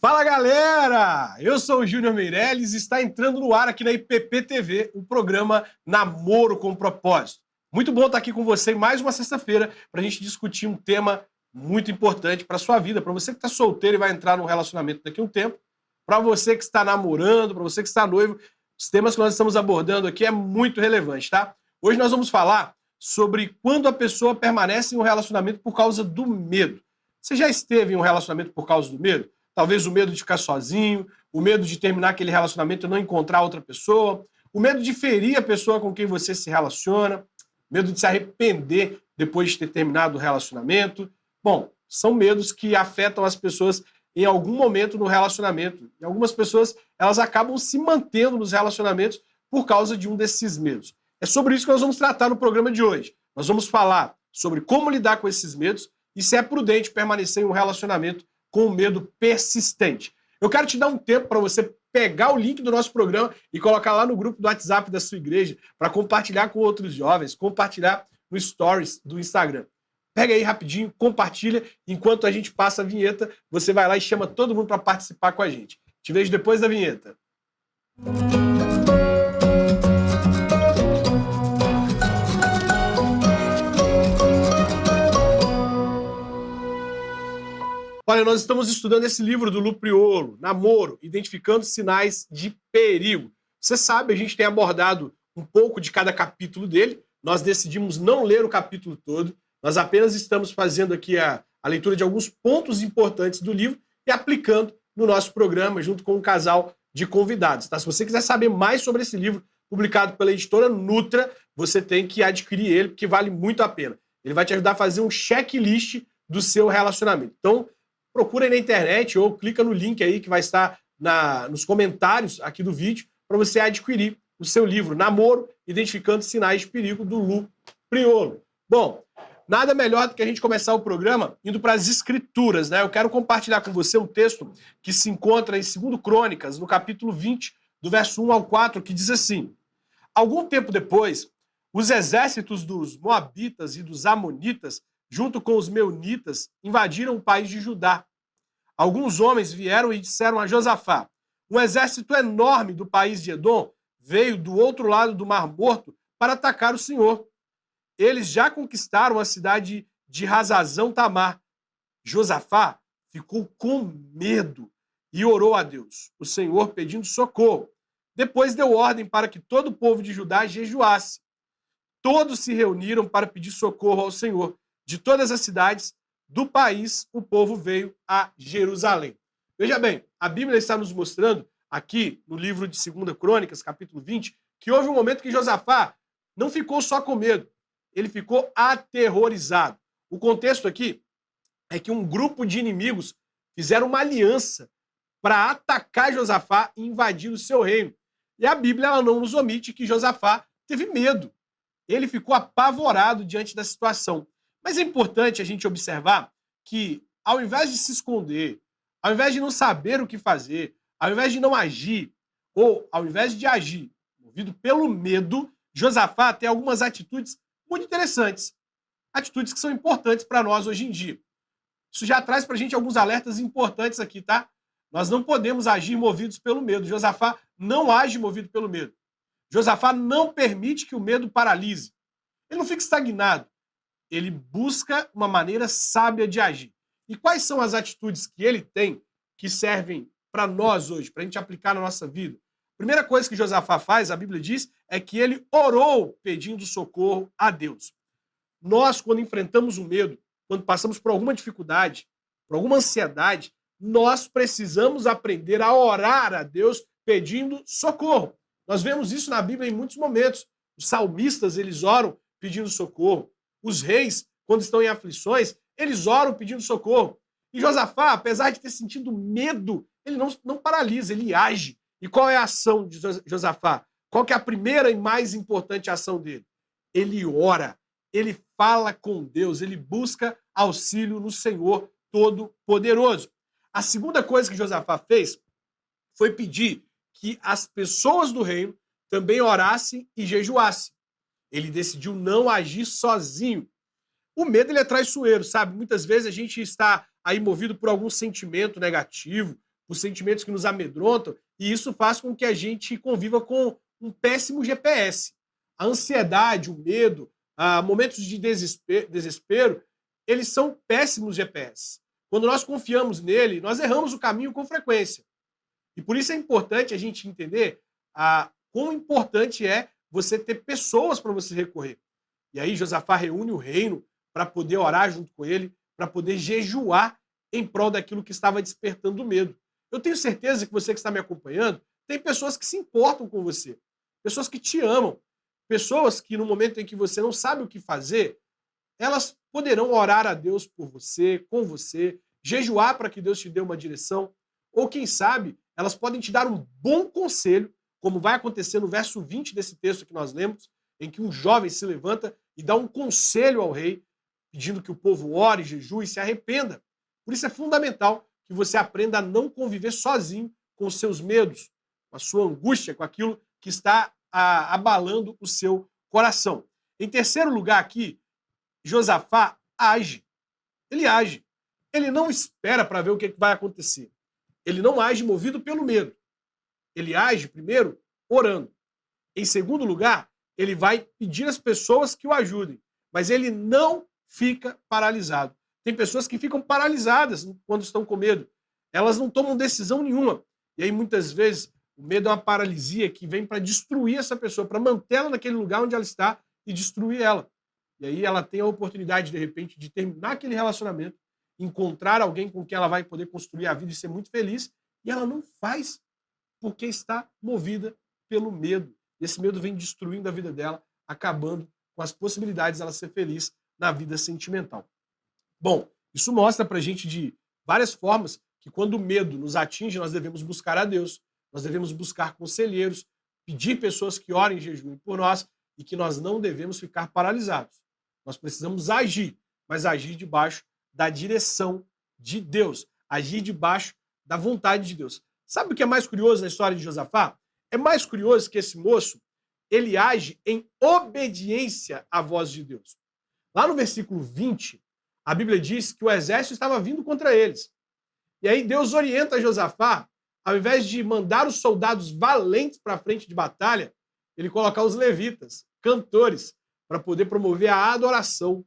Fala, galera! Eu sou o Júnior Meirelles e está entrando no ar aqui na IPP TV o programa Namoro com Propósito. Muito bom estar aqui com você em mais uma sexta-feira para a gente discutir um tema muito importante para a sua vida, para você que está solteiro e vai entrar num relacionamento daqui a um tempo, para você que está namorando, para você que está noivo. Os temas que nós estamos abordando aqui é muito relevante, tá? Hoje nós vamos falar sobre quando a pessoa permanece em um relacionamento por causa do medo. Você já esteve em um relacionamento por causa do medo? Talvez o medo de ficar sozinho, o medo de terminar aquele relacionamento e não encontrar outra pessoa, o medo de ferir a pessoa com quem você se relaciona, medo de se arrepender depois de ter terminado o relacionamento. Bom, são medos que afetam as pessoas em algum momento no relacionamento. E algumas pessoas, elas acabam se mantendo nos relacionamentos por causa de um desses medos. É sobre isso que nós vamos tratar no programa de hoje. Nós vamos falar sobre como lidar com esses medos e se é prudente permanecer em um relacionamento com medo persistente. Eu quero te dar um tempo para você pegar o link do nosso programa e colocar lá no grupo do WhatsApp da sua igreja para compartilhar com outros jovens, compartilhar no Stories do Instagram. Pega aí rapidinho, compartilha, enquanto a gente passa a vinheta, você vai lá e chama todo mundo para participar com a gente. Te vejo depois da vinheta. Olha, nós estamos estudando esse livro do Lu Priolo, Namoro, Identificando Sinais de Perigo. Você sabe, a gente tem abordado um pouco de cada capítulo dele, nós decidimos não ler o capítulo todo, nós apenas estamos fazendo aqui a leitura de alguns pontos importantes do livro e aplicando no nosso programa, junto com um casal de convidados. Tá? Se você quiser saber mais sobre esse livro, publicado pela editora Nutra, você tem que adquirir ele, porque vale muito a pena. Ele vai te ajudar a fazer um checklist do seu relacionamento. Então, procura aí na internet ou clica no link aí que vai estar nos comentários aqui do vídeo para você adquirir o seu livro Namoro, Identificando Sinais de Perigo, do Lu Priolo. Bom, nada melhor do que a gente começar o programa indo para as Escrituras, né? Eu quero compartilhar com você um texto que se encontra em 2 Crônicas, no capítulo 20, do verso 1 ao 4, que diz assim: Algum tempo depois, os exércitos dos Moabitas e dos Amonitas, junto com os Meunitas, invadiram o país de Judá. Alguns homens vieram e disseram a Josafá: um exército enorme do país de Edom veio do outro lado do Mar Morto para atacar o Senhor. Eles já conquistaram a cidade de Hazazão Tamar. Josafá ficou com medo e orou a Deus, o Senhor, pedindo socorro. Depois deu ordem para que todo o povo de Judá jejuasse. Todos se reuniram para pedir socorro ao Senhor. De todas as cidades do país, o povo veio a Jerusalém. Veja bem, a Bíblia está nos mostrando aqui no livro de 2 Crônicas, capítulo 20, que houve um momento que Josafá não ficou só com medo, ele ficou aterrorizado. O contexto aqui é que um grupo de inimigos fizeram uma aliança para atacar Josafá e invadir o seu reino. E a Bíblia ela não nos omite que Josafá teve medo. Ele ficou apavorado diante da situação. Mas é importante a gente observar que, ao invés de se esconder, ao invés de não saber o que fazer, ao invés de não agir, ou ao invés de agir, movido pelo medo, Josafá tem algumas atitudes muito interessantes. Atitudes que são importantes para nós hoje em dia. Isso já traz para a gente alguns alertas importantes aqui, tá? Nós não podemos agir movidos pelo medo. Josafá não age movido pelo medo. Josafá não permite que o medo paralise. Ele não fica estagnado. Ele busca uma maneira sábia de agir. E quais são as atitudes que ele tem que servem para nós hoje, para a gente aplicar na nossa vida? A primeira coisa que Josafá faz, a Bíblia diz, é que ele orou pedindo socorro a Deus. Nós, quando enfrentamos o medo, quando passamos por alguma dificuldade, por alguma ansiedade, nós precisamos aprender a orar a Deus pedindo socorro. Nós vemos isso na Bíblia em muitos momentos. Os salmistas, eles oram pedindo socorro. Os reis, quando estão em aflições, eles oram pedindo socorro. E Josafá, apesar de ter sentido medo, ele não paralisa, ele age. E qual é a ação de Josafá? Qual que é a primeira e mais importante ação dele? Ele ora, ele fala com Deus, ele busca auxílio no Senhor Todo-Poderoso. A segunda coisa que Josafá fez foi pedir que as pessoas do reino também orassem e jejuassem. Ele decidiu não agir sozinho. O medo ele é traiçoeiro, sabe? Muitas vezes a gente está aí movido por algum sentimento negativo, por sentimentos que nos amedrontam, e isso faz com que a gente conviva com um péssimo GPS. A ansiedade, o medo, momentos de desespero, eles são péssimos GPS. Quando nós confiamos nele, nós erramos o caminho com frequência. E por isso é importante a gente entender quão importante é você ter pessoas para você recorrer. E aí Josafá reúne o reino para poder orar junto com ele, para poder jejuar em prol daquilo que estava despertando medo. Eu tenho certeza que você que está me acompanhando, tem pessoas que se importam com você, pessoas que te amam, pessoas que no momento em que você não sabe o que fazer, elas poderão orar a Deus por você, com você, jejuar para que Deus te dê uma direção, ou quem sabe, elas podem te dar um bom conselho, como vai acontecer no verso 20 desse texto que nós lemos, em que um jovem se levanta e dá um conselho ao rei, pedindo que o povo ore, jejue e se arrependa. Por isso é fundamental que você aprenda a não conviver sozinho com os seus medos, com a sua angústia, com aquilo que está abalando o seu coração. Em terceiro lugar aqui, Josafá age. Ele age. Ele não espera para ver o que vai acontecer. Ele não age movido pelo medo. Ele age, primeiro, orando. Em segundo lugar, ele vai pedir às pessoas que o ajudem. Mas ele não fica paralisado. Tem pessoas que ficam paralisadas quando estão com medo. Elas não tomam decisão nenhuma. E aí, muitas vezes, o medo é uma paralisia que vem para destruir essa pessoa, para mantê-la naquele lugar onde ela está e destruir ela. E aí ela tem a oportunidade, de repente, de terminar aquele relacionamento, encontrar alguém com quem ela vai poder construir a vida e ser muito feliz, e ela não faz porque está movida pelo medo. Esse medo vem destruindo a vida dela, acabando com as possibilidades dela ser feliz na vida sentimental. Bom, isso mostra pra gente de várias formas que quando o medo nos atinge, nós devemos buscar a Deus, nós devemos buscar conselheiros, pedir pessoas que orem e jejuem por nós e que nós não devemos ficar paralisados. Nós precisamos agir, mas agir debaixo da direção de Deus, agir debaixo da vontade de Deus. Sabe o que é mais curioso na história de Josafá? É mais curioso que esse moço, ele age em obediência à voz de Deus. Lá no versículo 20, a Bíblia diz que o exército estava vindo contra eles. E aí Deus orienta Josafá, ao invés de mandar os soldados valentes para a frente de batalha, ele colocar os levitas, cantores, para poder promover a adoração.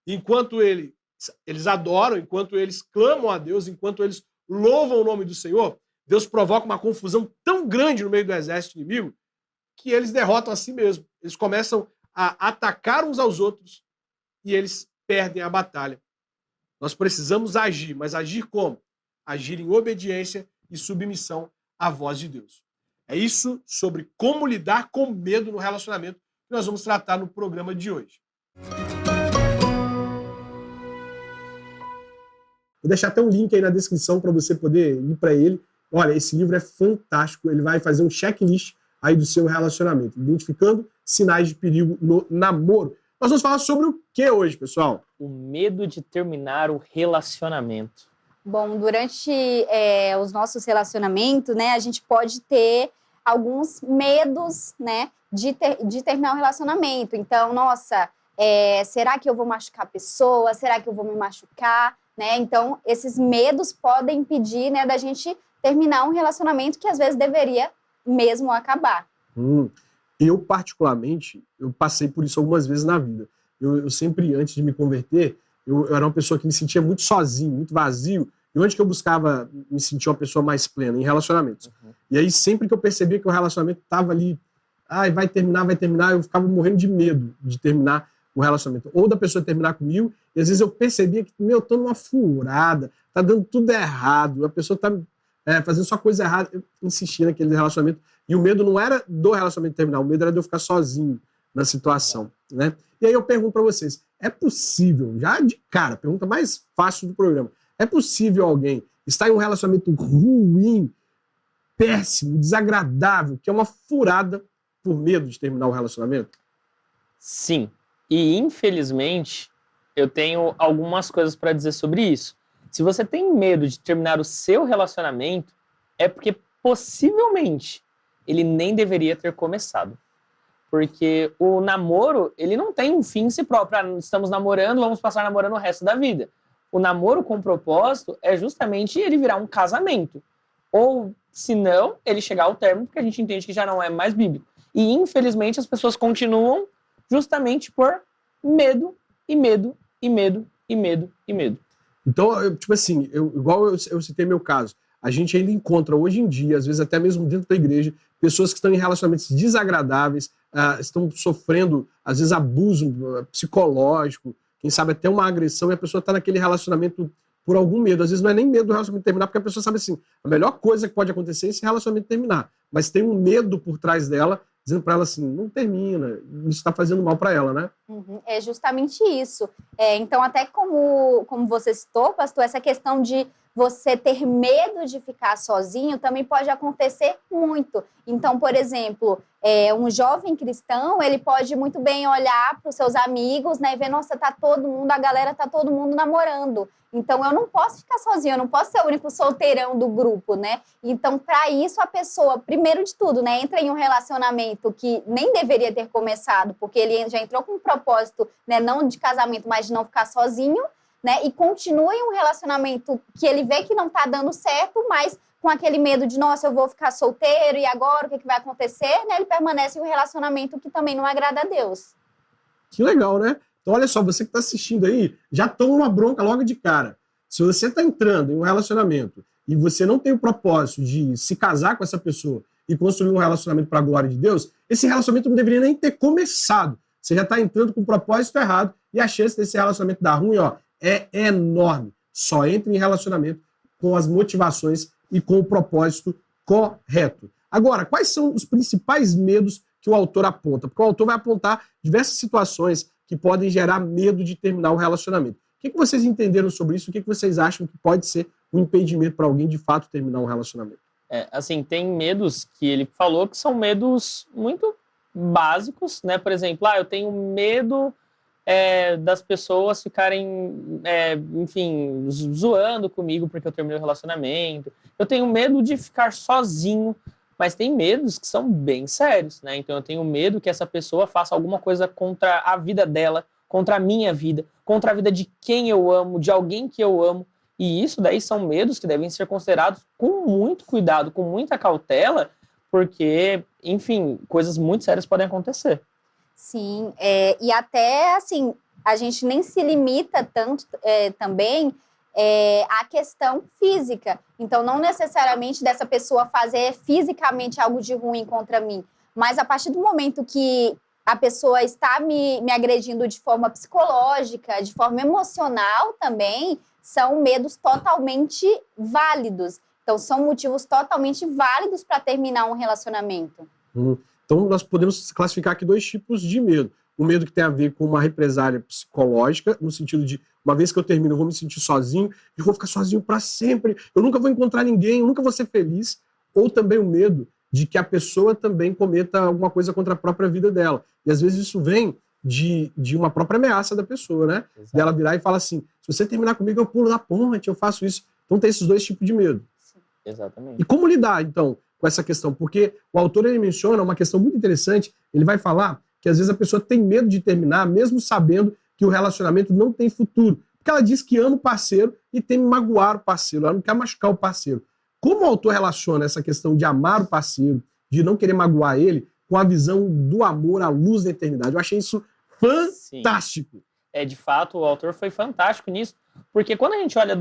Enquanto eles adoram, enquanto eles clamam a Deus, enquanto eles louvam o nome do Senhor, Deus provoca uma confusão tão grande no meio do exército inimigo que eles derrotam a si mesmos. Eles começam a atacar uns aos outros e eles perdem a batalha. Nós precisamos agir, mas agir como? Agir em obediência e submissão à voz de Deus. É isso sobre como lidar com medo no relacionamento que nós vamos tratar no programa de hoje. Vou deixar até um link aí na descrição para você poder ir para ele. Olha, esse livro é fantástico, ele vai fazer um checklist aí do seu relacionamento, identificando sinais de perigo no namoro. Nós vamos falar sobre o que hoje, pessoal? O medo de terminar o relacionamento. Bom, durante os nossos relacionamentos, né, a gente pode ter alguns medos, né, de terminar um relacionamento. Então, nossa, será que eu vou machucar a pessoa? Será que eu vou me machucar? Né? Então, esses medos podem impedir, né, da gente terminar um relacionamento que às vezes deveria mesmo acabar. Eu, particularmente, eu passei por isso algumas vezes na vida. Eu sempre, antes de me converter, eu era uma pessoa que me sentia muito sozinho, muito vazio. E onde que eu buscava me sentir uma pessoa mais plena? Em relacionamentos. E aí, sempre que eu percebia que o relacionamento estava ali, vai terminar, eu ficava morrendo de medo de terminar o relacionamento. Ou da pessoa terminar comigo, e às vezes eu percebia que, eu tô numa furada, tá dando tudo errado, a pessoa tá fazendo só coisa errada. Eu insistia naquele relacionamento. E o medo não era do relacionamento terminar, o medo era de eu ficar sozinho na situação, né? E aí eu pergunto para vocês, é possível, já de cara, pergunta mais fácil do programa, é possível alguém estar em um relacionamento ruim, péssimo, desagradável, que é uma furada por medo de terminar o relacionamento? Sim. E, infelizmente, eu tenho algumas coisas para dizer sobre isso. Se você tem medo de terminar o seu relacionamento, é porque possivelmente ele nem deveria ter começado. Porque o namoro, ele não tem um fim em si próprio. Estamos namorando, vamos passar namorando o resto da vida. O namoro com propósito é justamente ele virar um casamento. ou, se não, ele chegar ao término, porque a gente entende que já não é mais bíblico. E, infelizmente, as pessoas continuam justamente por medo, e medo, e medo, e medo, e medo. Então, tipo assim, igual eu citei meu caso, a gente ainda encontra hoje em dia, às vezes até mesmo dentro da igreja, pessoas que estão em relacionamentos desagradáveis, estão sofrendo, às vezes, abuso psicológico, quem sabe até uma agressão, e a pessoa está naquele relacionamento por algum medo. Às vezes não é nem medo do relacionamento terminar, porque a pessoa sabe assim, a melhor coisa que pode acontecer é esse relacionamento terminar. Mas tem um medo por trás dela, dizendo para ela assim, não termina, isso está fazendo mal para ela, né? É justamente isso. Então, até como você citou, pastor, essa questão de você ter medo de ficar sozinho também pode acontecer muito. Então, por exemplo, um jovem cristão, ele pode muito bem olhar para os seus amigos, né, e ver, nossa, a galera tá todo mundo namorando. Então, eu não posso ficar sozinho, eu não posso ser o único solteirão do grupo, né? Então, para isso, a pessoa, primeiro de tudo, né, entra em um relacionamento que nem deveria ter começado, porque ele já entrou com um propósito, né, não de casamento, mas de não ficar sozinho, né? E continua em um relacionamento que ele vê que não tá dando certo, mas com aquele medo de, nossa, eu vou ficar solteiro e agora o que vai acontecer, né? Ele permanece em um relacionamento que também não agrada a Deus. Que legal, né? Então, olha só, você que está assistindo aí, já toma uma bronca logo de cara. Se você está entrando em um relacionamento e você não tem o propósito de se casar com essa pessoa e construir um relacionamento para a glória de Deus, esse relacionamento não deveria nem ter começado. Você já está entrando com o propósito errado e a chance desse relacionamento dar ruim, ó, é enorme. Só entre em relacionamento com as motivações e com o propósito correto. Agora, quais são os principais medos que o autor aponta? Porque o autor vai apontar diversas situações que podem gerar medo de terminar o relacionamento. O que vocês entenderam sobre isso? O que vocês acham que pode ser um impedimento para alguém de fato terminar um relacionamento? Assim, tem medos que ele falou que são medos muito básicos, né? Por exemplo, eu tenho medo das pessoas ficarem, enfim, zoando comigo porque eu terminei o relacionamento. Eu tenho medo de ficar sozinho, mas tem medos que são bem sérios, né? Então eu tenho medo que essa pessoa faça alguma coisa contra a vida dela, contra a minha vida, contra a vida de quem eu amo, de alguém que eu amo. E isso daí são medos que devem ser considerados com muito cuidado, com muita cautela, porque, enfim, coisas muito sérias podem acontecer. Sim, e até, assim, a gente nem se limita tanto também à questão física. Então, não necessariamente dessa pessoa fazer fisicamente algo de ruim contra mim, mas a partir do momento que a pessoa está me agredindo de forma psicológica, de forma emocional também, são medos totalmente válidos. Então, são motivos totalmente válidos para terminar um relacionamento. Então, nós podemos classificar aqui dois tipos de medo. O medo que tem a ver com uma represália psicológica, no sentido de, uma vez que eu termino, eu vou me sentir sozinho, eu vou ficar sozinho para sempre, eu nunca vou encontrar ninguém, eu nunca vou ser feliz. Ou também o medo de que a pessoa também cometa alguma coisa contra a própria vida dela. E às vezes isso vem de uma própria ameaça da pessoa, né? Exato. Dela virar e falar assim, se você terminar comigo, eu pulo da ponte, eu faço isso. Então tem esses dois tipos de medo. Sim, exatamente. E como lidar, então, com essa questão? Porque o autor, ele menciona uma questão muito interessante, ele vai falar que às vezes a pessoa tem medo de terminar, mesmo sabendo que o relacionamento não tem futuro. Porque ela diz que ama o parceiro e teme magoar o parceiro, ela não quer machucar o parceiro. Como o autor relaciona essa questão de amar o parceiro, de não querer magoar ele, com a visão do amor à luz da eternidade? Eu achei isso fantástico. Sim. De fato, o autor foi fantástico nisso, porque quando a gente olha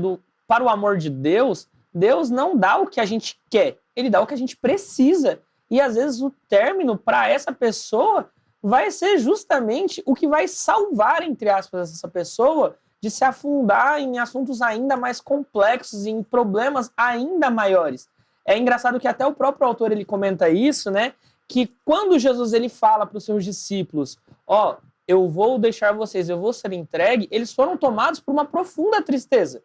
para o amor de Deus, Deus não dá o que a gente quer, ele dá o que a gente precisa. E às vezes o término para essa pessoa vai ser justamente o que vai salvar, entre aspas, essa pessoa de se afundar em assuntos ainda mais complexos, em problemas ainda maiores. É engraçado que até o próprio autor ele comenta isso, né? Que quando Jesus ele fala para os seus discípulos, eu vou deixar vocês, eu vou ser entregue, eles foram tomados por uma profunda tristeza.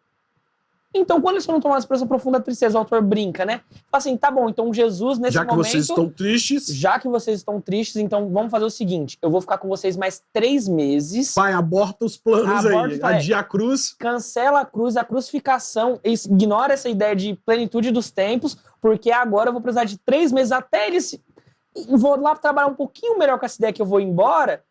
Então, quando eles foram tomados por essa profunda tristeza, o autor brinca, né? Fala assim, tá bom, então Jesus, nesse momento... Já que vocês estão tristes... Já que vocês estão tristes, então vamos fazer o seguinte, eu vou ficar com vocês mais 3 meses... Pai, aborta os planos aí, adia a cruz... Cancela a cruz, a crucificação, ignora essa ideia de plenitude dos tempos, porque agora eu vou precisar de 3 meses até eles... Vou lá trabalhar um pouquinho melhor com essa ideia que eu vou embora...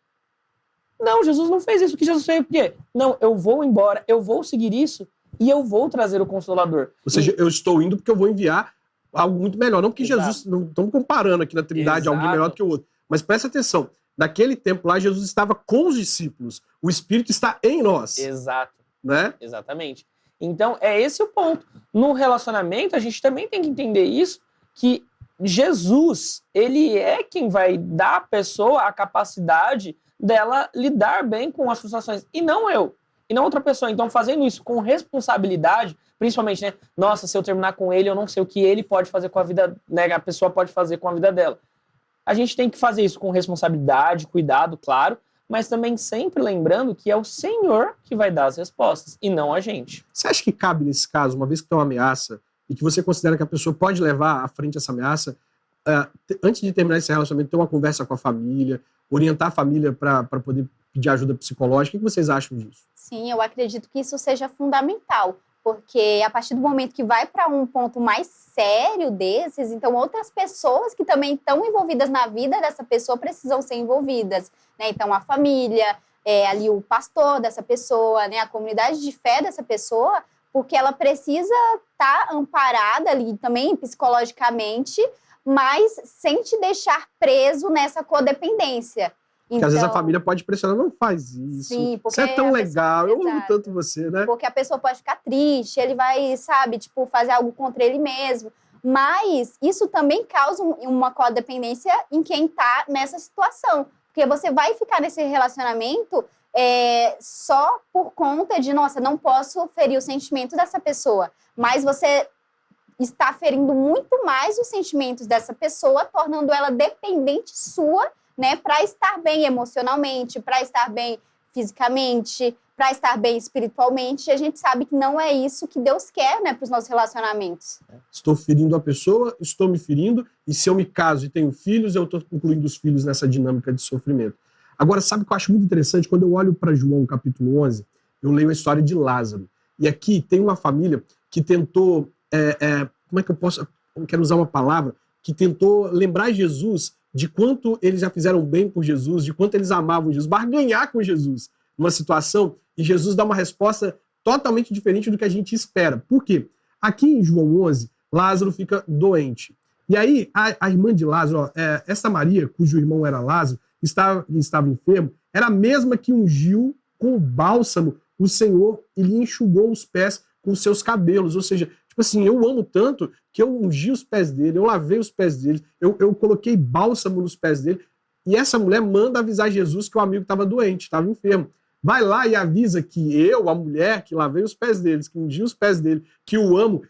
Não, Jesus não fez isso. O que Jesus fez? Por quê? Não, eu vou embora, eu vou seguir isso... E eu vou trazer o Consolador. Ou seja, eu estou indo porque eu vou enviar algo muito melhor. Não que Exato. Jesus, não estamos comparando aqui na Trindade alguém melhor do que o outro. Mas presta atenção, naquele tempo lá, Jesus estava com os discípulos. O Espírito está em nós. Exato. Né? Exatamente. Então, é esse o ponto. No relacionamento, a gente também tem que entender isso, que Jesus, ele é quem vai dar à pessoa a capacidade dela lidar bem com as frustrações, e não eu, e não outra pessoa. Então, fazendo isso com responsabilidade, principalmente, né? Nossa, se eu terminar com ele, eu não sei o que ele pode fazer com a vida, né? A pessoa pode fazer com a vida dela. A gente tem que fazer isso com responsabilidade, cuidado, claro, mas também sempre lembrando que é o Senhor que vai dar as respostas, e não a gente. Você acha que cabe nesse caso, uma vez que tem uma ameaça, e que você considera que a pessoa pode levar à frente essa ameaça, antes de terminar esse relacionamento, ter uma conversa com a família, orientar a família para poder pedir ajuda psicológica? O que vocês acham disso? Sim, eu acredito que isso seja fundamental, porque a partir do momento que vai para um ponto mais sério desses, então outras pessoas que também estão envolvidas na vida dessa pessoa precisam ser envolvidas, né? Então a família, ali o pastor dessa pessoa, né? A comunidade de fé dessa pessoa, porque ela precisa estar amparada ali também psicologicamente, mas sem te deixar preso nessa codependência. Porque às vezes a família pode pressionar, não faz isso. Sim, porque você é tão legal, eu amo Exato. tanto você, né? Porque a pessoa pode ficar triste, ele vai, sabe, tipo, fazer algo contra ele mesmo. Mas isso também causa uma codependência em quem tá nessa situação. Porque você vai ficar nesse relacionamento só por conta de, nossa, não posso ferir o sentimento dessa pessoa. Mas você está ferindo muito mais os sentimentos dessa pessoa, tornando ela dependente sua, né, para estar bem emocionalmente, para estar bem fisicamente, para estar bem espiritualmente. E a gente sabe que não é isso que Deus quer, né, para os nossos relacionamentos. Estou ferindo a pessoa, estou me ferindo, e se eu me caso e tenho filhos, eu estou incluindo os filhos nessa dinâmica de sofrimento. Agora, sabe o que eu acho muito interessante? Quando eu olho para João, capítulo 11, eu leio a história de Lázaro. E aqui tem uma família que tentou, como é que eu quero usar uma palavra, que tentou lembrar Jesus de quanto eles já fizeram bem por Jesus, de quanto eles amavam Jesus, barganhar com Jesus numa situação, e Jesus dá uma resposta totalmente diferente do que a gente espera. Por quê? Aqui em João 11, Lázaro fica doente. E aí, a irmã de Lázaro, essa Maria, cujo irmão era Lázaro, estava enfermo, era a mesma que ungiu com bálsamo o Senhor e lhe enxugou os pés com os seus cabelos. Ou seja, tipo assim, eu amo tanto que eu ungi os pés dele, eu lavei os pés dele, eu coloquei bálsamo nos pés dele. E essa mulher manda avisar Jesus que o amigo estava doente, estava enfermo. Vai lá e avisa que eu, a mulher, que lavei os pés deles, que ungi os pés dele, que o amo,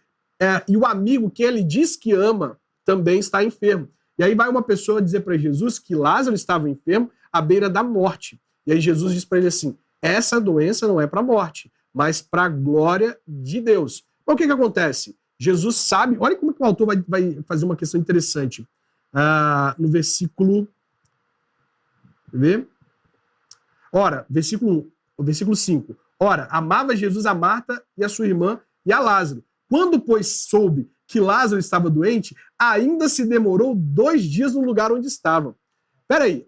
e o amigo que ele diz que ama também está enfermo. E aí vai uma pessoa dizer para Jesus que Lázaro estava enfermo à beira da morte. E aí Jesus diz para ele assim, essa doença não é para a morte, mas para a glória de Deus. Mas o que acontece? Jesus sabe, olha como que o autor vai fazer uma questão interessante. No versículo... Quer ver? Ora, versículo 5. Ora, amava Jesus a Marta e a sua irmã e a Lázaro. Quando, pois, soube que Lázaro estava doente, ainda se demorou 2 dias no lugar onde estava. Peraí,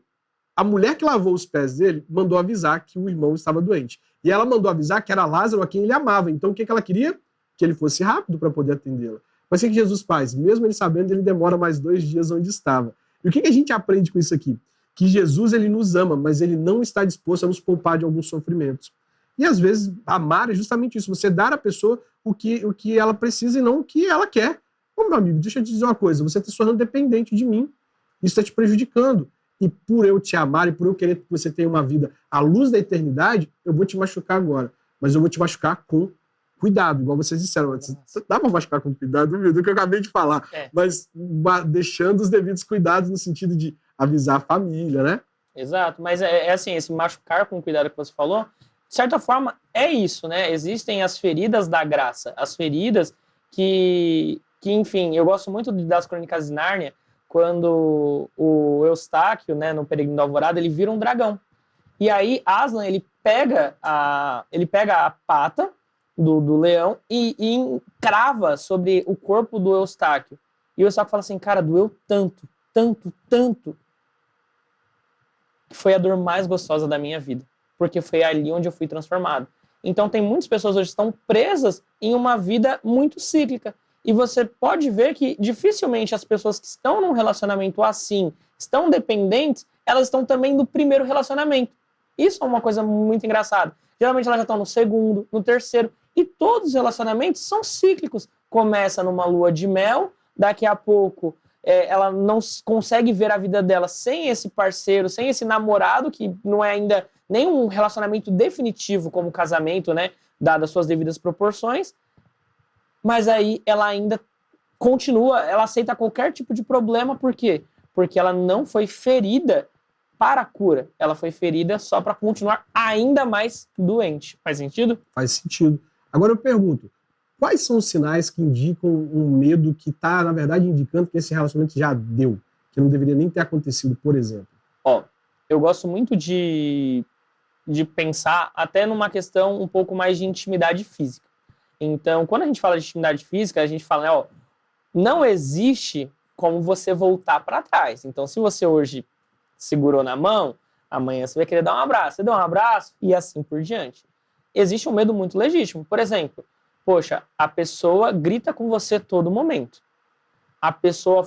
a mulher que lavou os pés dele mandou avisar que o irmão estava doente. E ela mandou avisar que era Lázaro a quem ele amava. Então, o que ela queria? Que ele fosse rápido para poder atendê-la. Mas o que Jesus faz? Mesmo ele sabendo, ele demora mais 2 dias onde estava. E o que a gente aprende com isso aqui? Que Jesus, ele nos ama, mas ele não está disposto a nos poupar de alguns sofrimentos. E às vezes, amar é justamente isso, você dar à pessoa o que ela precisa e não o que ela quer. Ô, meu amigo, deixa eu te dizer uma coisa, você está se tornando dependente de mim, isso está te prejudicando. E por eu te amar e por eu querer que você tenha uma vida à luz da eternidade, eu vou te machucar agora. Mas eu vou te machucar com cuidado, igual vocês disseram antes. Dá para machucar com cuidado, do que eu acabei de falar. Mas deixando os devidos cuidados no sentido de avisar a família, né? Exato, mas é assim, esse machucar com cuidado que você falou, de certa forma é isso, né? Existem as feridas da graça, as feridas que enfim, eu gosto muito das Crônicas de Nárnia, quando o Eustáquio, né, no Peregrino da Alvorada, ele vira um dragão. E aí Aslan, ele pega a pata do leão e encrava sobre o corpo do Eustáquio. E o Eustáquio fala assim, cara, doeu tanto, tanto, tanto, que foi a dor mais gostosa da minha vida, porque foi ali onde eu fui transformado. Então tem muitas pessoas hoje que estão presas em uma vida muito cíclica. E você pode ver que dificilmente as pessoas que estão num relacionamento assim, estão dependentes, elas estão também no primeiro relacionamento. Isso é uma coisa muito engraçada. Geralmente elas já estão no segundo, no terceiro. E todos os relacionamentos são cíclicos. Começa numa lua de mel, daqui a pouco ela não consegue ver a vida dela sem esse parceiro, sem esse namorado, que não é ainda nem um relacionamento definitivo como casamento, né? Dadas as suas devidas proporções. Mas aí ela ainda continua, ela aceita qualquer tipo de problema. Por quê? Porque ela não foi ferida para a cura. Ela foi ferida só para continuar ainda mais doente. Faz sentido? Faz sentido. Agora eu pergunto, quais são os sinais que indicam um medo que está, na verdade, indicando que esse relacionamento já deu, que não deveria nem ter acontecido, por exemplo? Ó, eu gosto muito de pensar até numa questão um pouco mais de intimidade física. Então, quando a gente fala de intimidade física, a gente fala, né, ó, não existe como você voltar para trás. Então, se você hoje segurou na mão, amanhã você vai querer dar um abraço. Você deu um abraço e assim por diante. Existe um medo muito legítimo. Por exemplo, poxa, a pessoa grita com você todo momento. A pessoa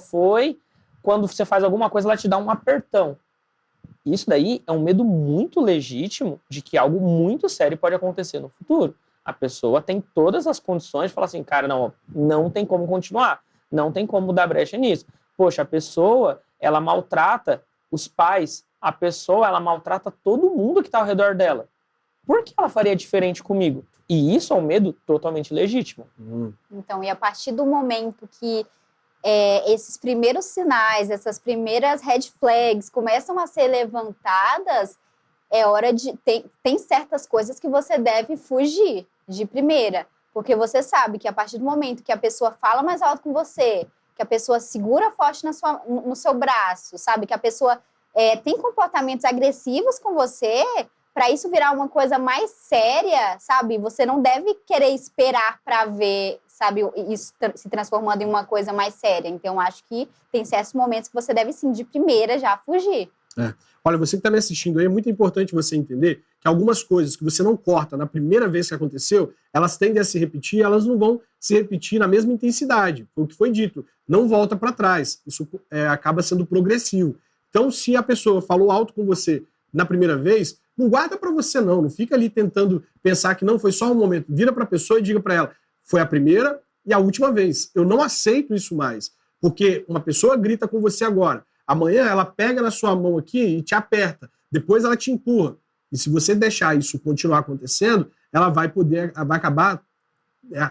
quando você faz alguma coisa, ela te dá um apertão. Isso daí é um medo muito legítimo de que algo muito sério pode acontecer no futuro. A pessoa tem todas as condições de falar assim, cara, não tem como continuar. Não tem como dar brecha nisso. Poxa, a pessoa, ela maltrata os pais. A pessoa, ela maltrata todo mundo que está ao redor dela. Por que ela faria diferente comigo? E isso é um medo totalmente legítimo. Então, e a partir do momento que esses primeiros sinais, essas primeiras red flags começam a ser levantadas, é hora de... Tem certas coisas que você deve fugir de primeira. Porque você sabe que a partir do momento que a pessoa fala mais alto com você, que a pessoa segura forte no seu braço, sabe? Que a pessoa tem comportamentos agressivos com você, para isso virar uma coisa mais séria, sabe? Você não deve querer esperar para ver, sabe, isso se transformando em uma coisa mais séria. Então, acho que tem certos momentos que você deve, sim, de primeira já fugir. Olha, você que está me assistindo aí, é muito importante você entender que algumas coisas que você não corta na primeira vez que aconteceu, elas tendem a se repetir, elas não vão se repetir na mesma intensidade. Foi o que foi dito. Não volta para trás. Isso acaba sendo progressivo. Então, se a pessoa falou alto com você na primeira vez, não guarda para você não fica ali tentando pensar que não foi só um momento. Vira para a pessoa e diga para ela, foi a primeira e a última vez. Eu não aceito isso mais. Porque uma pessoa grita com você agora, amanhã ela pega na sua mão aqui e te aperta, depois ela te empurra. E se você deixar isso continuar acontecendo, ela vai acabar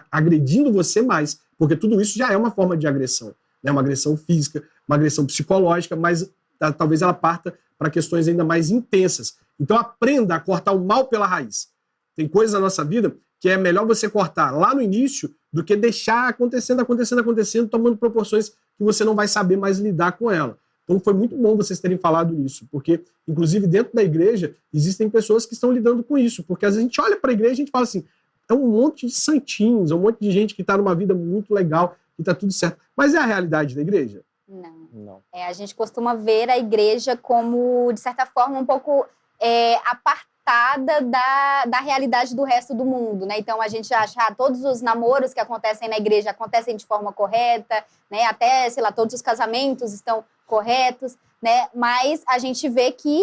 agredindo você mais, porque tudo isso já é uma forma de agressão, né? Uma agressão física, uma agressão psicológica, mas talvez ela parta para questões ainda mais intensas. Então aprenda a cortar o mal pela raiz. Tem coisas na nossa vida que é melhor você cortar lá no início do que deixar acontecendo, tomando proporções que você não vai saber mais lidar com ela. Então foi muito bom vocês terem falado isso, porque, inclusive, dentro da igreja, existem pessoas que estão lidando com isso, porque às vezes a gente olha para a igreja e a gente fala assim, é um monte de santinhos, é um monte de gente que está numa vida muito legal, que está tudo certo. Mas é a realidade da igreja? Não. A gente costuma ver a igreja como, de certa forma, um pouco apartada da realidade do resto do mundo, né? Então, a gente acha todos os namoros que acontecem na igreja acontecem de forma correta, né? Até, sei lá, todos os casamentos estão corretos, né? Mas a gente vê que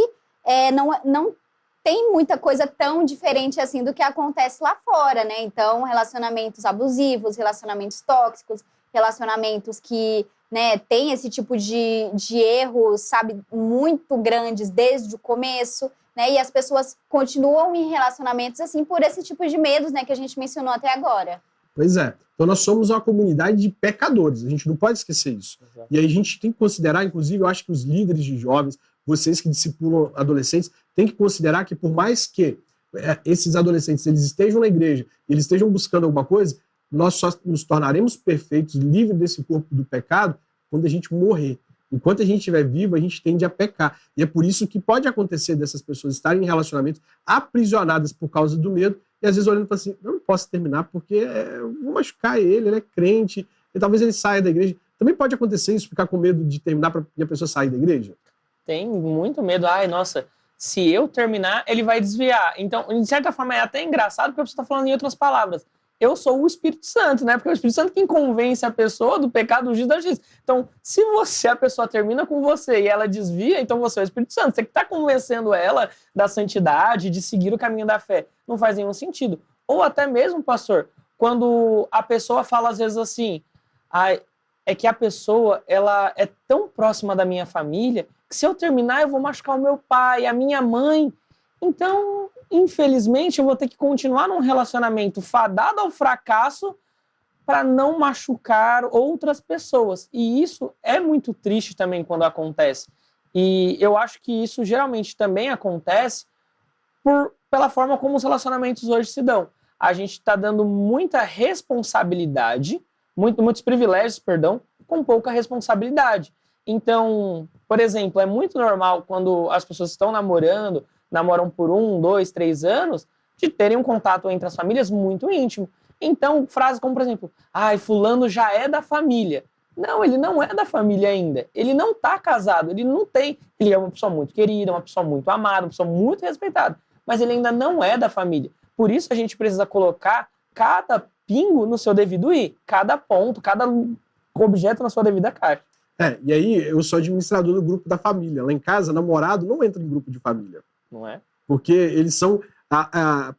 não tem muita coisa tão diferente assim do que acontece lá fora, né? Então, relacionamentos abusivos, relacionamentos tóxicos, relacionamentos que, né, tem esse tipo de erros, sabe, muito grandes desde o começo, né? E as pessoas continuam em relacionamentos assim por esse tipo de medos, né, que a gente mencionou até agora. Pois é. Então nós somos uma comunidade de pecadores, a gente não pode esquecer isso. Exato. E aí a gente tem que considerar, inclusive, eu acho que os líderes de jovens, vocês que discipulam adolescentes, têm que considerar que por mais que esses adolescentes eles estejam na igreja, eles estejam buscando alguma coisa, nós só nos tornaremos perfeitos, livres desse corpo do pecado, quando a gente morrer. Enquanto a gente estiver vivo, a gente tende a pecar. E é por isso que pode acontecer dessas pessoas estarem em relacionamentos aprisionadas por causa do medo, e às vezes olhando para assim, eu não posso terminar porque eu vou machucar ele é crente, e talvez ele saia da igreja. Também pode acontecer isso, ficar com medo de terminar para a pessoa sair da igreja? Tem muito medo. Ai, nossa, se eu terminar, ele vai desviar. Então, de certa forma, é até engraçado porque você está falando em outras palavras. eu sou o Espírito Santo, né? Porque é o Espírito Santo quem convence a pessoa do pecado, do juízo e da justiça. Então, se a pessoa termina com você e ela desvia, então você é o Espírito Santo. Você que está convencendo ela da santidade, de seguir o caminho da fé. Não faz nenhum sentido. Ou até mesmo, pastor, quando a pessoa fala às vezes assim, é que a pessoa ela é tão próxima da minha família que se eu terminar eu vou machucar o meu pai, a minha mãe. Então, infelizmente, eu vou ter que continuar num relacionamento fadado ao fracasso para não machucar outras pessoas. E isso é muito triste também quando acontece. E eu acho que isso geralmente também acontece pela forma como os relacionamentos hoje se dão. A gente está dando muita responsabilidade, muitos privilégios, perdão, com pouca responsabilidade. Então, por exemplo, é muito normal quando as pessoas estão namoram por 1, 2, 3 anos, de terem um contato entre as famílias muito íntimo. Então, frases como, por exemplo, fulano já é da família. Não, ele não é da família ainda. Ele não está casado, ele não tem. Ele é uma pessoa muito querida, uma pessoa muito amada, uma pessoa muito respeitada, mas ele ainda não é da família. Por isso a gente precisa colocar cada pingo no seu devido i, cada ponto, cada objeto na sua devida caixa. E aí eu sou administrador do grupo da família. Lá em casa, namorado não entra em grupo de família. Não é? Porque eles são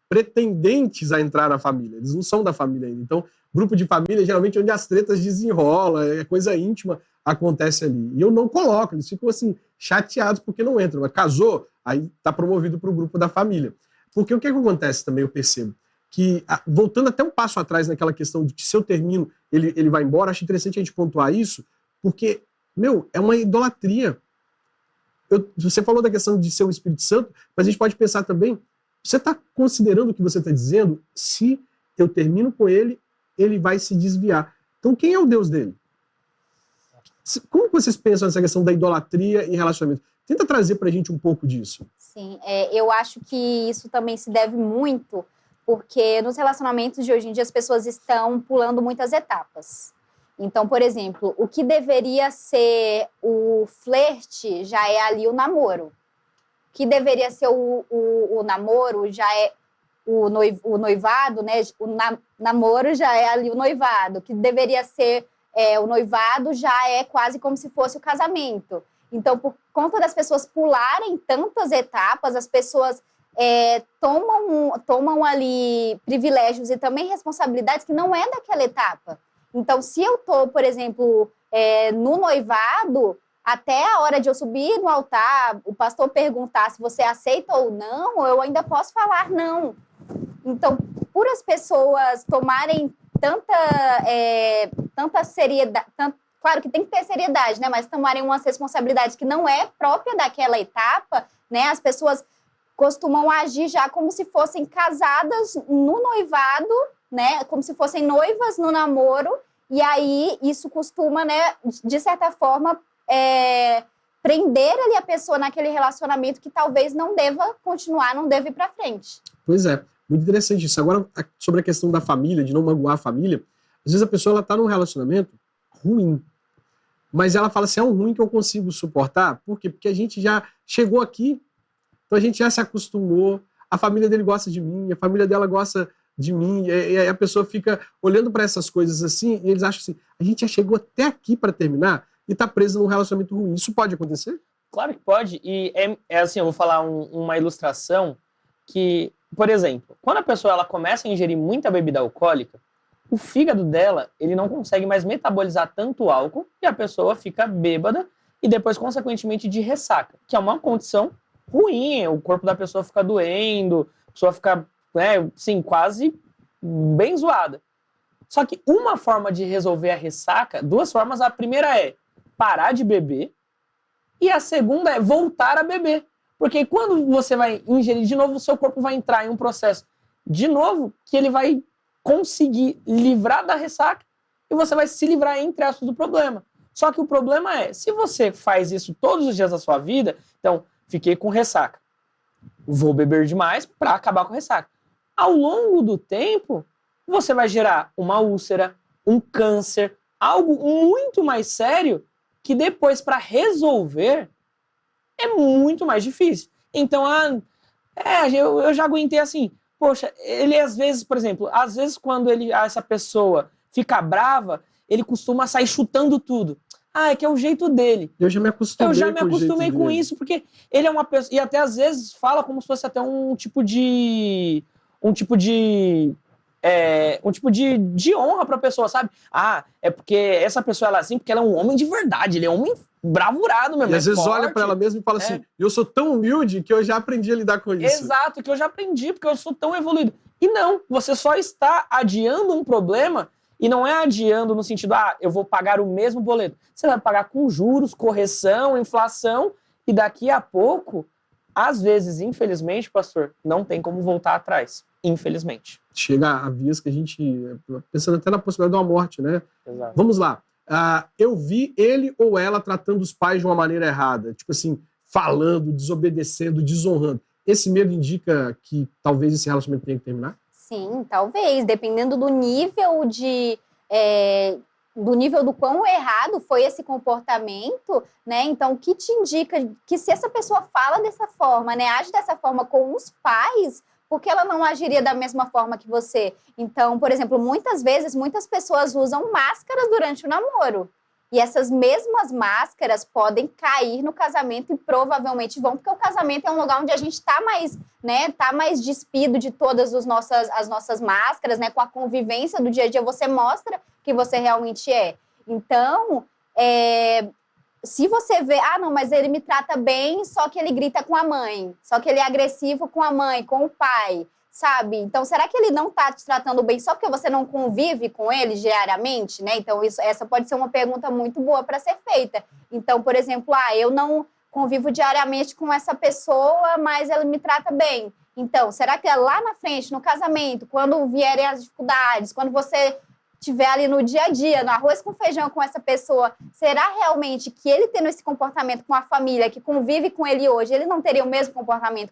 pretendentes a entrar na família. Eles não são da família ainda. Então, grupo de família, geralmente, onde as tretas desenrolam, coisa íntima acontece ali. E eu não coloco, eles ficam assim, chateados porque não entram. Mas casou, aí está promovido para o grupo da família. Porque o que acontece também, eu percebo, que, voltando até um passo atrás naquela questão de que se eu termino, ele vai embora, acho interessante a gente pontuar isso, porque, é uma idolatria. Você falou da questão de ser o Espírito Santo, mas a gente pode pensar também, você está considerando o que você está dizendo? Se eu termino com ele, ele vai se desviar. Então, quem é o Deus dele? Como vocês pensam nessa questão da idolatria em relacionamento? Tenta trazer para a gente um pouco disso. Sim, eu acho que isso também se deve muito, porque nos relacionamentos de hoje em dia as pessoas estão pulando muitas etapas. Então, por exemplo, o que deveria ser o flerte já é ali o namoro. O que deveria ser o namoro já é o noivado, né? Namoro já é ali o noivado. O que deveria ser o noivado já é quase como se fosse o casamento. Então, por conta das pessoas pularem tantas etapas, as pessoas tomam ali privilégios e também responsabilidades que não é daquela etapa. Então, se eu estou, por exemplo, no noivado, até a hora de eu subir no altar, o pastor perguntar se você aceita ou não, eu ainda posso falar não. Então, por as pessoas tomarem tanta seriedade, claro que tem que ter seriedade, né? Mas tomarem umas responsabilidades que não é própria daquela etapa, né? As pessoas costumam agir já como se fossem casadas no noivado, né? Como se fossem noivas no namoro, e aí isso costuma, né, de certa forma, prender ali a pessoa naquele relacionamento que talvez não deva continuar, não deva ir para frente. Pois é, muito interessante isso. Agora, sobre a questão da família, de não magoar a família, às vezes a pessoa está num relacionamento ruim, mas ela fala assim, é um ruim que eu consigo suportar. Por quê? Porque a gente já chegou aqui, então a gente já se acostumou, a família dele gosta de mim, a família dela gosta de mim, e a pessoa fica olhando para essas coisas assim, e eles acham assim, a gente já chegou até aqui para terminar e está preso num relacionamento ruim. Isso pode acontecer? Claro que pode, e assim, eu vou falar uma ilustração que, por exemplo, quando a pessoa ela começa a ingerir muita bebida alcoólica, o fígado dela, ele não consegue mais metabolizar tanto álcool e a pessoa fica bêbada e depois, consequentemente, de ressaca, que é uma condição ruim, o corpo da pessoa fica doendo, a pessoa fica, assim, quase bem zoada. Só que uma forma de resolver a ressaca, duas formas, a primeira é parar de beber e a segunda é voltar a beber. Porque quando você vai ingerir de novo, o seu corpo vai entrar em um processo de novo que ele vai conseguir livrar da ressaca e você vai se livrar, entre aspas, do problema. Só que o problema é, se você faz isso todos os dias da sua vida, então, fiquei com ressaca, vou beber demais para acabar com a ressaca. Ao longo do tempo, você vai gerar uma úlcera, um câncer, algo muito mais sério que depois, para resolver, é muito mais difícil. Então, eu já aguentei assim Poxa, ele às vezes, por exemplo, às vezes quando essa pessoa fica brava, ele costuma sair chutando tudo. Ah, é que é o jeito dele. Eu já me acostumei Eu já me com o jeito acostumei com dele. isso, porque ele é uma pessoa. E até às vezes fala como se fosse até um tipo de honra pra pessoa, sabe? Ah, é porque essa pessoa ela é assim porque ela é um homem de verdade, ele é um homem bravurado mesmo. E às vezes forte. olha pra ela mesma e fala assim, eu sou tão humilde que eu já aprendi a lidar com isso. Exato, que eu já aprendi, porque eu sou tão evoluído. E não, você só está adiando um problema, e não é adiando no sentido, eu vou pagar o mesmo boleto. Você vai pagar com juros, correção, inflação, e daqui a pouco, às vezes, infelizmente, pastor, não tem como voltar atrás. Infelizmente. Chega a vias que a gente, pensando até na possibilidade de uma morte, né? Exato. Vamos lá. Eu vi ele ou ela tratando os pais de uma maneira errada. Tipo assim, falando, desobedecendo, desonrando. Esse medo indica que talvez esse relacionamento tenha que terminar? Sim, talvez, dependendo do nível do nível do quão errado foi esse comportamento, né? Então, o que te indica que se essa pessoa fala dessa forma, né, age dessa forma com os pais, por que ela não agiria da mesma forma que você? Então, por exemplo, muitas vezes, muitas pessoas usam máscaras durante o namoro. E essas mesmas máscaras podem cair no casamento e provavelmente vão, porque o casamento é um lugar onde a gente está mais, né, tá mais despido de todas as nossas máscaras, né, com a convivência do dia a dia, você mostra que você realmente é. Então, se você vê, não, mas ele me trata bem, só que ele grita com a mãe, só que ele é agressivo com a mãe, com o pai, sabe? Então, será que ele não está te tratando bem só porque você não convive com ele diariamente, né? Então, essa pode ser uma pergunta muito boa para ser feita. Então, por exemplo, eu não convivo diariamente com essa pessoa, mas ela me trata bem. Então, será que lá na frente, no casamento, quando vierem as dificuldades, quando você estiver ali no dia a dia, no arroz com feijão com essa pessoa, será realmente que ele tendo esse comportamento com a família, que convive com ele hoje, ele não teria o mesmo comportamento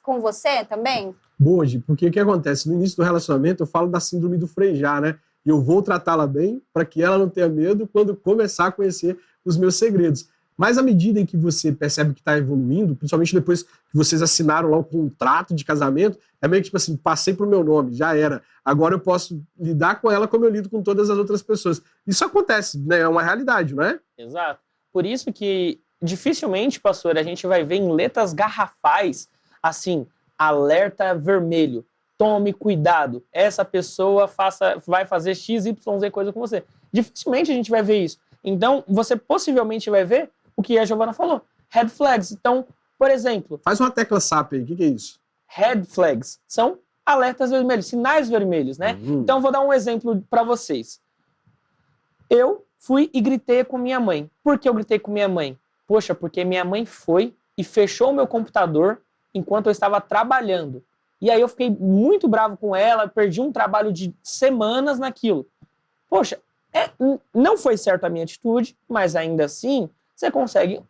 com você também? Boa, Gi, porque o que acontece? No início do relacionamento, eu falo da síndrome do Frejá, né? E eu vou tratá-la bem para que ela não tenha medo quando começar a conhecer os meus segredos. Mas à medida em que você percebe que está evoluindo, principalmente depois que vocês assinaram lá o contrato de casamento, é meio que tipo assim, passei pro meu nome, já era. Agora eu posso lidar com ela como eu lido com todas as outras pessoas. Isso acontece, né? É uma realidade, não é? Exato. Por isso que dificilmente, pastor, a gente vai ver em letras garrafais, assim, alerta vermelho. Tome cuidado. Essa pessoa vai fazer X, Y, Z coisa com você. Dificilmente a gente vai ver isso. Então, você possivelmente vai ver o que a Giovana falou. Red flags. Então, por exemplo... Faz uma tecla SAP aí. O que é isso? Red flags. São alertas vermelhos, sinais vermelhos, né? Então, vou dar um exemplo para vocês. Eu fui e gritei com minha mãe. Por que eu gritei com minha mãe? Poxa, porque minha mãe foi e fechou o meu computador enquanto eu estava trabalhando. E aí eu fiquei muito bravo com ela, perdi um trabalho de semanas naquilo. Poxa, não foi certo a minha atitude, mas ainda assim, você consegue...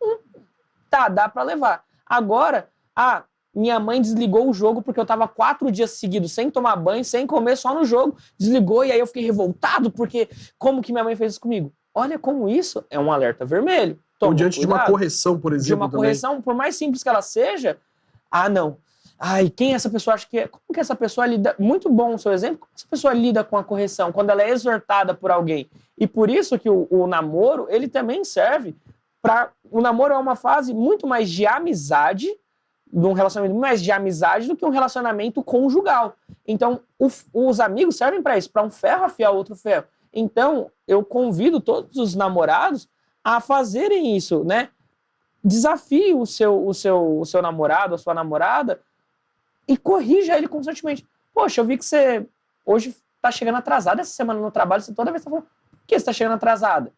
dá para levar. Agora, minha mãe desligou o jogo porque eu estava 4 dias seguidos sem tomar banho, sem comer, só no jogo. Desligou e aí eu fiquei revoltado porque como que minha mãe fez isso comigo? Olha como isso é um alerta vermelho. Ou diante de uma correção, por exemplo. De uma correção, por mais simples que ela seja, não. Quem essa pessoa acha que é? Como que essa pessoa lida? Muito bom o seu exemplo. Como essa pessoa lida com a correção quando ela é exortada por alguém? E por isso que o namoro, ele também serve para... O namoro é uma fase muito mais de amizade, de um relacionamento muito mais de amizade do que um relacionamento conjugal. Então, os amigos servem para isso, para um ferro afiar outro ferro. Então, eu convido todos os namorados a fazerem isso, né? Desafie o seu namorado, a sua namorada, e corrija ele constantemente. Poxa, eu vi que você hoje está chegando atrasada essa semana no trabalho, você toda vez está falando, por que você está chegando atrasada?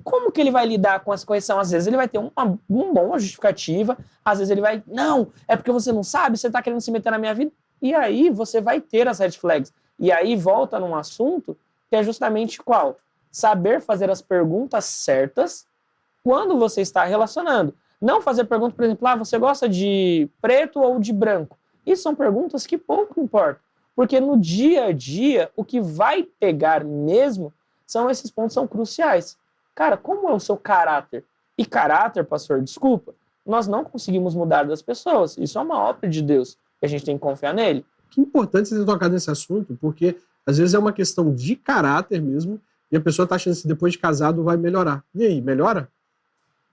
Como que ele vai lidar com essa correção? Às vezes ele vai ter uma boa justificativa, às vezes ele vai, não, é porque você não sabe, você está querendo se meter na minha vida, e aí você vai ter as red flags. E aí volta num assunto que é justamente qual? Saber fazer as perguntas certas quando você está relacionando. Não fazer perguntas, por exemplo, você gosta de preto ou de branco? Isso são perguntas que pouco importam. Porque no dia a dia, o que vai pegar mesmo são esses pontos, são cruciais. Cara, como é o seu caráter? E caráter, pastor, desculpa, nós não conseguimos mudar das pessoas. Isso é uma obra de Deus. E a gente tem que confiar nele. Que importante você ter tocado nesse assunto, porque às vezes é uma questão de caráter mesmo, e a pessoa tá achando que depois de casado vai melhorar. E aí, melhora?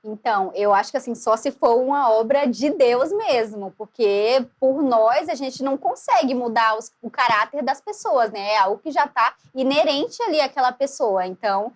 Então, eu acho que assim, só se for uma obra de Deus mesmo, porque por nós a gente não consegue mudar o caráter das pessoas, né? É algo que já está inerente ali àquela pessoa. Então,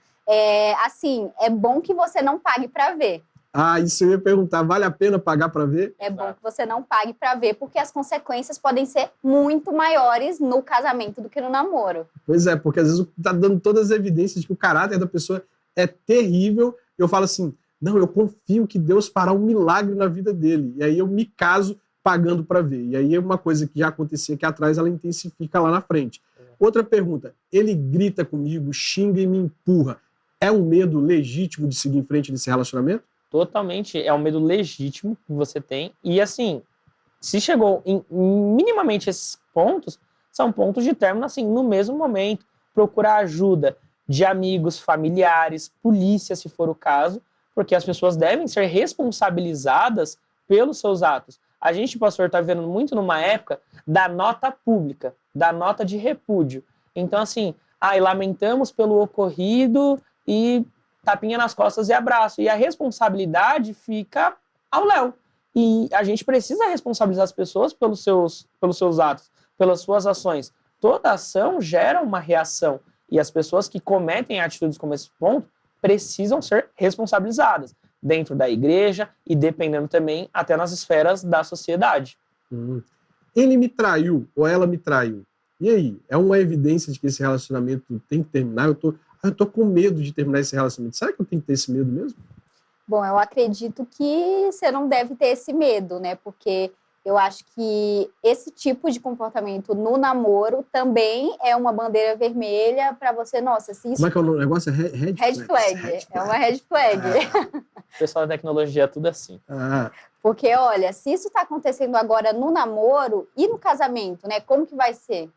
assim, é bom que você não pague para ver. Ah, isso eu ia perguntar, vale a pena pagar para ver? É bom que você não pague para ver, porque as consequências podem ser muito maiores no casamento do que no namoro. Pois é, porque às vezes tá dando todas as evidências de que o caráter da pessoa é terrível, e eu falo assim, não, eu confio que Deus fará um milagre na vida dele. E aí eu me caso pagando para ver. E aí é uma coisa que já acontecia aqui atrás, ela intensifica lá na frente. Outra pergunta, ele grita comigo, xinga e me empurra. É um medo legítimo de seguir em frente nesse relacionamento? Totalmente, é um medo legítimo que você tem. E assim, se chegou em minimamente esses pontos, são pontos de término assim, no mesmo momento. Procurar ajuda de amigos, familiares, polícia, se for o caso, porque as pessoas devem ser responsabilizadas pelos seus atos. A gente, pastor, está vivendo muito numa época da nota pública, da nota de repúdio. Então, assim, lamentamos pelo ocorrido e tapinha nas costas e abraço. E a responsabilidade fica ao léu. E a gente precisa responsabilizar as pessoas pelos seus atos, pelas suas ações. Toda ação gera uma reação. E as pessoas que cometem atitudes como esse ponto precisam ser responsabilizadas dentro da igreja e dependendo também até nas esferas da sociedade. Ele me traiu ou ela me traiu. E aí? É uma evidência de que esse relacionamento tem que terminar? Eu tô com medo de terminar esse relacionamento. Será que eu tenho que ter esse medo mesmo? Bom, eu acredito que você não deve ter esse medo, né? Porque eu acho que esse tipo de comportamento no namoro também é uma bandeira vermelha para você, nossa, se isso... Como é que é o negócio? É red flag. É uma red flag. O pessoal da tecnologia é tudo assim. Porque, olha, se isso está acontecendo agora no namoro e no casamento, né? Como que vai ser?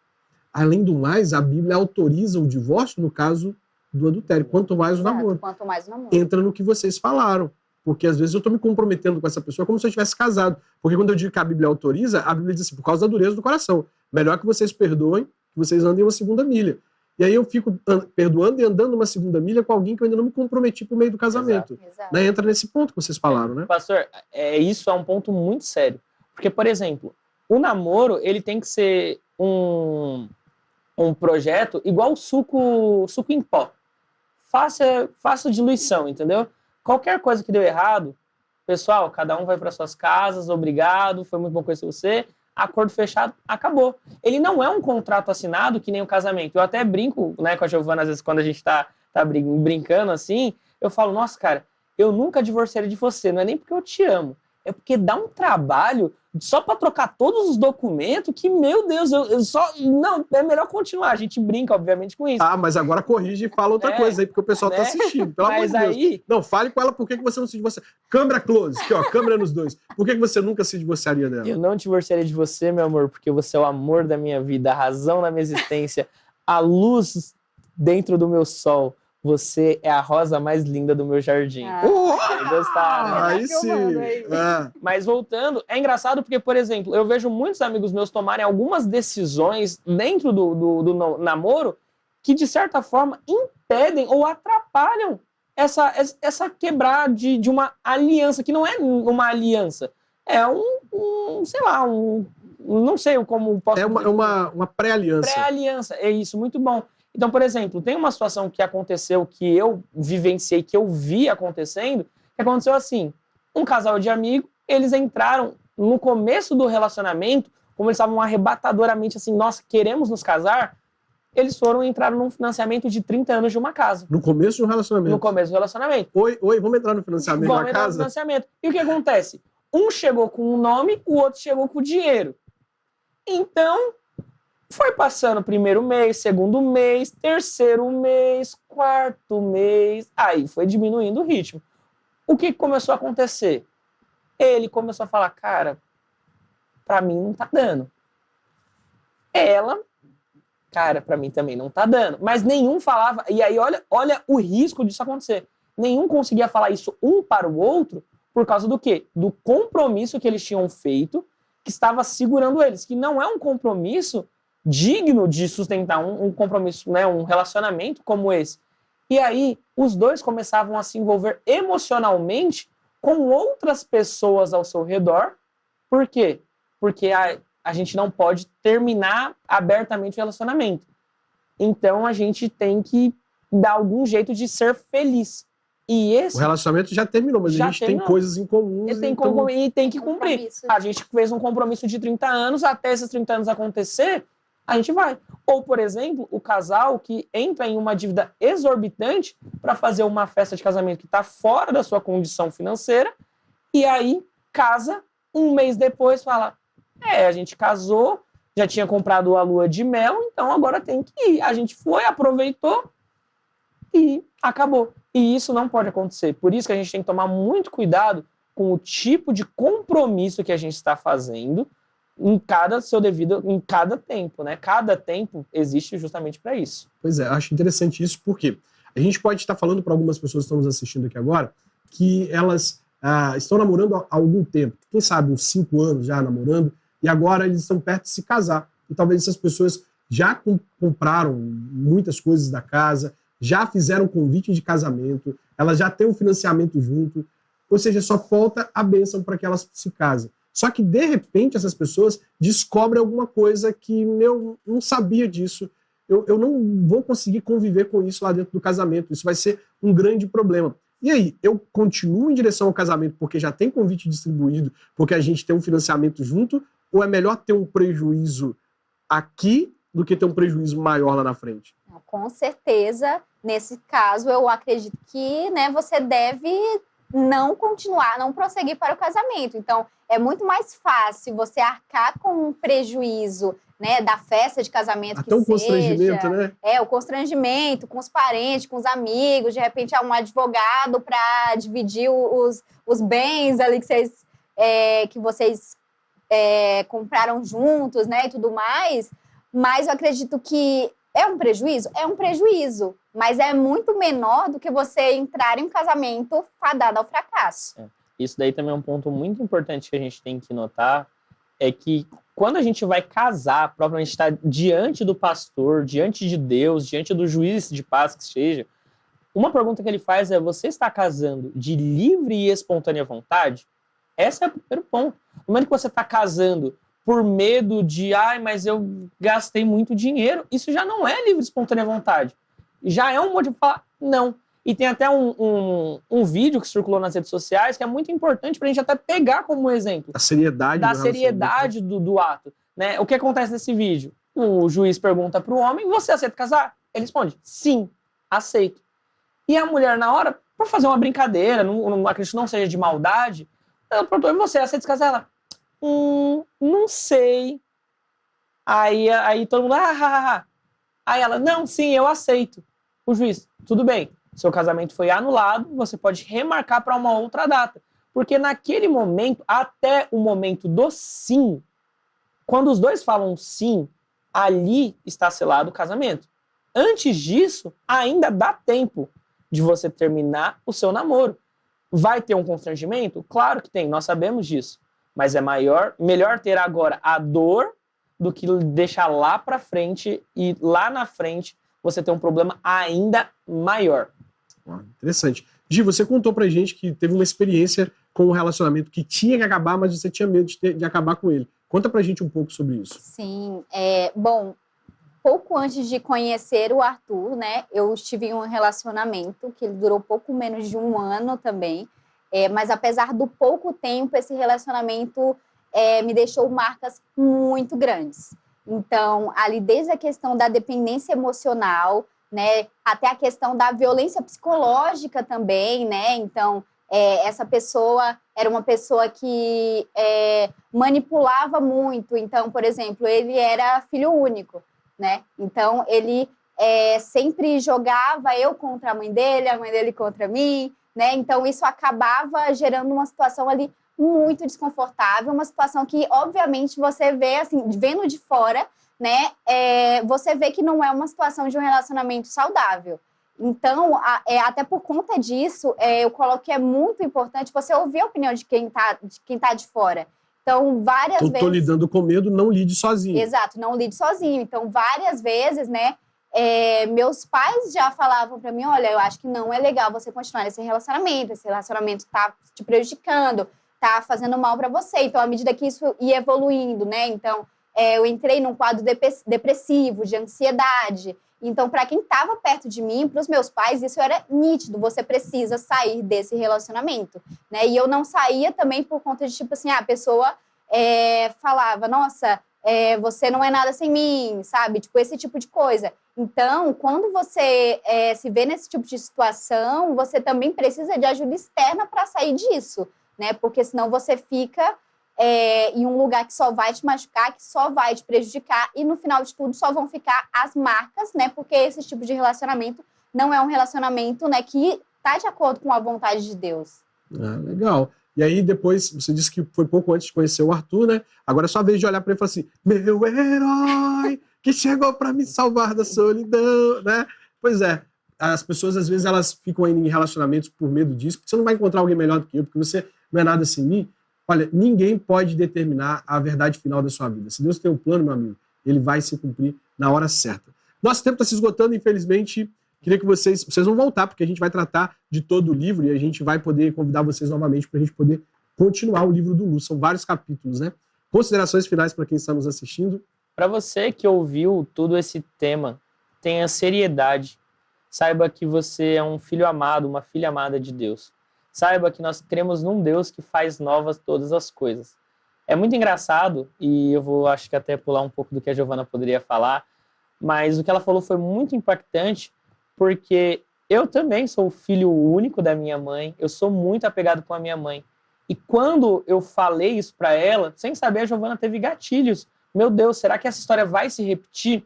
Além do mais, a Bíblia autoriza o divórcio no caso do adultério, quanto mais o namoro. Quanto mais o namoro. Entra no que vocês falaram. Porque às vezes eu estou me comprometendo com essa pessoa como se eu tivesse casado. Porque quando eu digo que a Bíblia autoriza, a Bíblia diz assim, por causa da dureza do coração. Melhor que vocês perdoem, que vocês andem uma segunda milha. E aí eu fico perdoando e andando uma segunda milha com alguém que eu ainda não me comprometi por meio do casamento. Exato. Né? Entra nesse ponto que vocês falaram, né? Pastor, isso é um ponto muito sério. Porque, por exemplo, o namoro, ele tem que ser um projeto igual o suco em pó. Faça diluição, entendeu? Qualquer coisa que deu errado, pessoal, cada um vai para suas casas, obrigado, foi muito bom conhecer você, acordo fechado, acabou. Ele não é um contrato assinado que nem o casamento. Eu até brinco, né, com a Giovana, às vezes, quando a gente tá brincando assim, eu falo, nossa, cara, eu nunca divorciaria de você, não é nem porque eu te amo, é porque dá um trabalho só para trocar todos os documentos que, meu Deus, eu só... Não, é melhor continuar. A gente brinca, obviamente, com isso. Mas agora corrige e fala outra coisa aí, porque o pessoal tá assistindo. Pelo amor de Deus. Não, fale com ela por que você não se divorcia. Câmera close, aqui, ó, câmera nos dois. Por que você nunca se divorciaria dela? Eu não divorciaria de você, meu amor, porque você é o amor da minha vida, a razão da minha existência, a luz dentro do meu sol. Você é a rosa mais linda do meu jardim. Gostaram? Aí sim. Mas voltando, é engraçado porque, por exemplo, eu vejo muitos amigos meus tomarem algumas decisões dentro do namoro que, de certa forma, impedem ou atrapalham essa quebrar de uma aliança, que não é uma aliança. É sei lá, não sei como posso dizer. É uma pré-aliança. Pré-aliança, é isso, muito bom. Então, por exemplo, tem uma situação que aconteceu, que eu vivenciei, que eu vi acontecendo, que aconteceu assim, um casal de amigos, eles entraram no começo do relacionamento, como eles estavam arrebatadoramente assim, nossa, queremos nos casar, eles entraram num financiamento de 30 anos de uma casa. No começo do relacionamento? No começo do relacionamento. Oi, vamos entrar no financiamento da casa? Vamos entrar no financiamento. E o que acontece? Um chegou com o nome, o outro chegou com o dinheiro. Então... foi passando o primeiro mês, segundo mês, terceiro mês, quarto mês. Aí foi diminuindo o ritmo. O que começou a acontecer? Ele começou a falar, cara, pra mim não tá dando. Ela, cara, pra mim também não tá dando. Mas nenhum falava. E aí olha o risco disso acontecer. Nenhum conseguia falar isso um para o outro por causa do quê? Do compromisso que eles tinham feito que estava segurando eles, que não é um compromisso digno de sustentar um compromisso, né, um relacionamento como esse. E aí, os dois começavam a se envolver emocionalmente com outras pessoas ao seu redor. Por quê? Porque a gente não pode terminar abertamente o relacionamento. Então, a gente tem que dar algum jeito de ser feliz. E esse... O relacionamento já terminou, mas Já a gente terminou. tem coisas em comum. E tem que cumprir. Compromisso. A gente fez um compromisso de 30 anos, até esses 30 anos acontecer, a gente vai. Ou, por exemplo, o casal que entra em uma dívida exorbitante para fazer uma festa de casamento que está fora da sua condição financeira, e aí casa, um mês depois fala, a gente casou, já tinha comprado a lua de mel, então agora tem que ir. A gente foi, aproveitou e acabou. E isso não pode acontecer. Por isso que a gente tem que tomar muito cuidado com o tipo de compromisso que a gente está fazendo em cada tempo, né? Cada tempo existe justamente para isso. Pois é, acho interessante isso, porque a gente pode estar falando para algumas pessoas que estão nos assistindo aqui agora que elas estão namorando há algum tempo, quem sabe uns 5 anos já namorando, e agora eles estão perto de se casar. E talvez essas pessoas já compraram muitas coisas da casa, já fizeram convite de casamento, elas já têm um financiamento junto, ou seja, só falta a bênção para que elas se casem. Só que, de repente, essas pessoas descobrem alguma coisa que eu não sabia disso, eu não vou conseguir conviver com isso lá dentro do casamento, isso vai ser um grande problema. E aí, eu continuo em direção ao casamento porque já tem convite distribuído, porque a gente tem um financiamento junto, ou é melhor ter um prejuízo aqui do que ter um prejuízo maior lá na frente? Com certeza, nesse caso, eu acredito que, né, você deve não continuar, não prosseguir para o casamento. Então, é muito mais fácil você arcar com um prejuízo, né, da festa de casamento Até um constrangimento, né? O constrangimento com os parentes, com os amigos, de repente há um advogado para dividir os bens ali que vocês compraram juntos, né, e tudo mais. Mas eu acredito que é um prejuízo? É um prejuízo, mas é muito menor do que você entrar em um casamento fadado ao fracasso. Isso daí também é um ponto muito importante que a gente tem que notar, é que quando a gente vai casar, propriamente está diante do pastor, diante de Deus, diante do juiz de paz que seja, uma pergunta que ele faz é: você está casando de livre e espontânea vontade? Esse é o primeiro ponto. No momento que você está casando por medo de, mas eu gastei muito dinheiro, isso já não é livre e espontânea vontade. Já é um motivo para falar não. E tem até um vídeo que circulou nas redes sociais que é muito importante para a gente até pegar como exemplo. A seriedade da seriedade do ato. Né? O que acontece nesse vídeo? O juiz pergunta para o homem: você aceita casar? Ele responde: sim, aceito. E a mulher, na hora, por fazer uma brincadeira, não acredito que não seja de maldade, ela perguntou: você aceita casar? Ela: não sei. Aí todo mundo, Aí ela: não, sim, eu aceito. O juiz: tudo bem, seu casamento foi anulado, você pode remarcar para uma outra data. Porque naquele momento, até o momento do sim, quando os dois falam sim, ali está selado o casamento. Antes disso, ainda dá tempo de você terminar o seu namoro. Vai ter um constrangimento? Claro que tem, nós sabemos disso. Mas é melhor ter agora a dor do que deixar lá para frente e lá na frente você ter um problema ainda maior. Interessante. Gi, você contou pra gente que teve uma experiência com um relacionamento que tinha que acabar, mas você tinha medo de acabar com ele. Conta pra gente um pouco sobre isso. Sim, bom, pouco antes de conhecer o Arthur, né, eu estive em um relacionamento que ele durou pouco menos de 1 ano também, mas apesar do pouco tempo, esse relacionamento me deixou marcas muito grandes. Então, ali desde a questão da dependência emocional, né, até a questão da violência psicológica também, né, então essa pessoa era uma pessoa que manipulava muito. Então, por exemplo, ele era filho único, né, então ele sempre jogava eu contra a mãe dele contra mim, né, então isso acabava gerando uma situação ali muito desconfortável, uma situação que, obviamente, você vê, assim, vendo de fora, né, você vê que não é uma situação de um relacionamento saudável. Então, até por conta disso, eu coloco que é muito importante você ouvir a opinião de quem tá de fora. Então, Então, várias Então, vezes... tô lidando com medo, não lide sozinho. Exato, não lide sozinho. Então, várias vezes, né, meus pais já falavam pra mim, olha, eu acho que não é legal você continuar nesse relacionamento, esse relacionamento tá te prejudicando, tá fazendo mal pra você. Então, à medida que isso ia evoluindo, né, então, eu entrei num quadro depressivo, de ansiedade. Então, para quem estava perto de mim, para os meus pais, isso era nítido. Você precisa sair desse relacionamento, né? E eu não saía também por conta de, tipo assim, a pessoa falava, nossa, você não é nada sem mim, sabe? Tipo, esse tipo de coisa. Então, quando você se vê nesse tipo de situação, você também precisa de ajuda externa para sair disso, né? Porque senão você fica em um lugar que só vai te machucar, que só vai te prejudicar, e no final de tudo só vão ficar as marcas, né? Porque esse tipo de relacionamento não é um relacionamento, né, que tá de acordo com a vontade de Deus. Ah, legal. E aí depois, você disse que foi pouco antes de conhecer o Arthur, né? Agora é sua vez de olhar para ele e falar assim, meu herói, que chegou para me salvar da solidão, né? Pois é, as pessoas às vezes elas ficam ainda em relacionamentos por medo disso, porque você não vai encontrar alguém melhor do que eu, porque você não é nada sem mim. Olha, ninguém pode determinar a verdade final da sua vida. Se Deus tem um plano, meu amigo, ele vai se cumprir na hora certa. Nosso tempo está se esgotando, infelizmente. Queria que vocês vão voltar, porque a gente vai tratar de todo o livro e a gente vai poder convidar vocês novamente para a gente poder continuar o livro do Lu. São vários capítulos, né? Considerações finais para quem está nos assistindo. Para você que ouviu todo esse tema, tenha seriedade. Saiba que você é um filho amado, uma filha amada de Deus. Saiba que nós cremos num Deus que faz novas todas as coisas. É muito engraçado, e eu vou, acho que até pular um pouco do que a Giovana poderia falar, mas o que ela falou foi muito impactante, porque eu também sou o filho único da minha mãe, eu sou muito apegado com a minha mãe. E quando eu falei isso para ela, sem saber, a Giovana teve gatilhos. Meu Deus, será que essa história vai se repetir?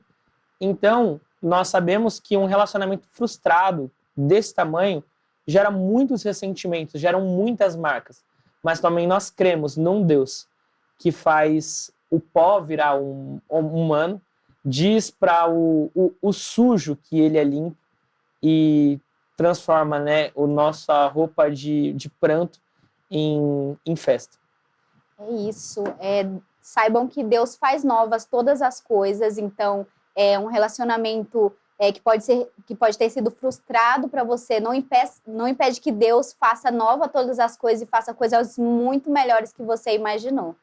Então, nós sabemos que um relacionamento frustrado desse tamanho gera muitos ressentimentos, geram muitas marcas. Mas também nós cremos num Deus que faz o pó virar um humano, diz para o sujo que ele é limpo e transforma, né, a nossa roupa de pranto em festa. É isso. Saibam que Deus faz novas todas as coisas, então é um relacionamento que pode ter sido frustrado para você, não impede que Deus faça nova todas as coisas e faça coisas muito melhores que você imaginou.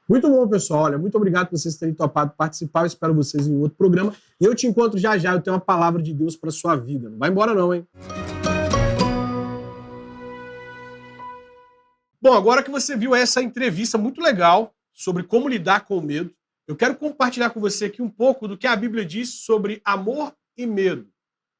Muito bom, pessoal. Olha, muito obrigado por vocês terem topado participar. Eu espero vocês em outro programa. E eu te encontro já já. Eu tenho uma palavra de Deus para sua vida. Não vai embora não, hein? Bom, agora que você viu essa entrevista muito legal sobre como lidar com o medo, eu quero compartilhar com você aqui um pouco do que a Bíblia diz sobre amor e medo,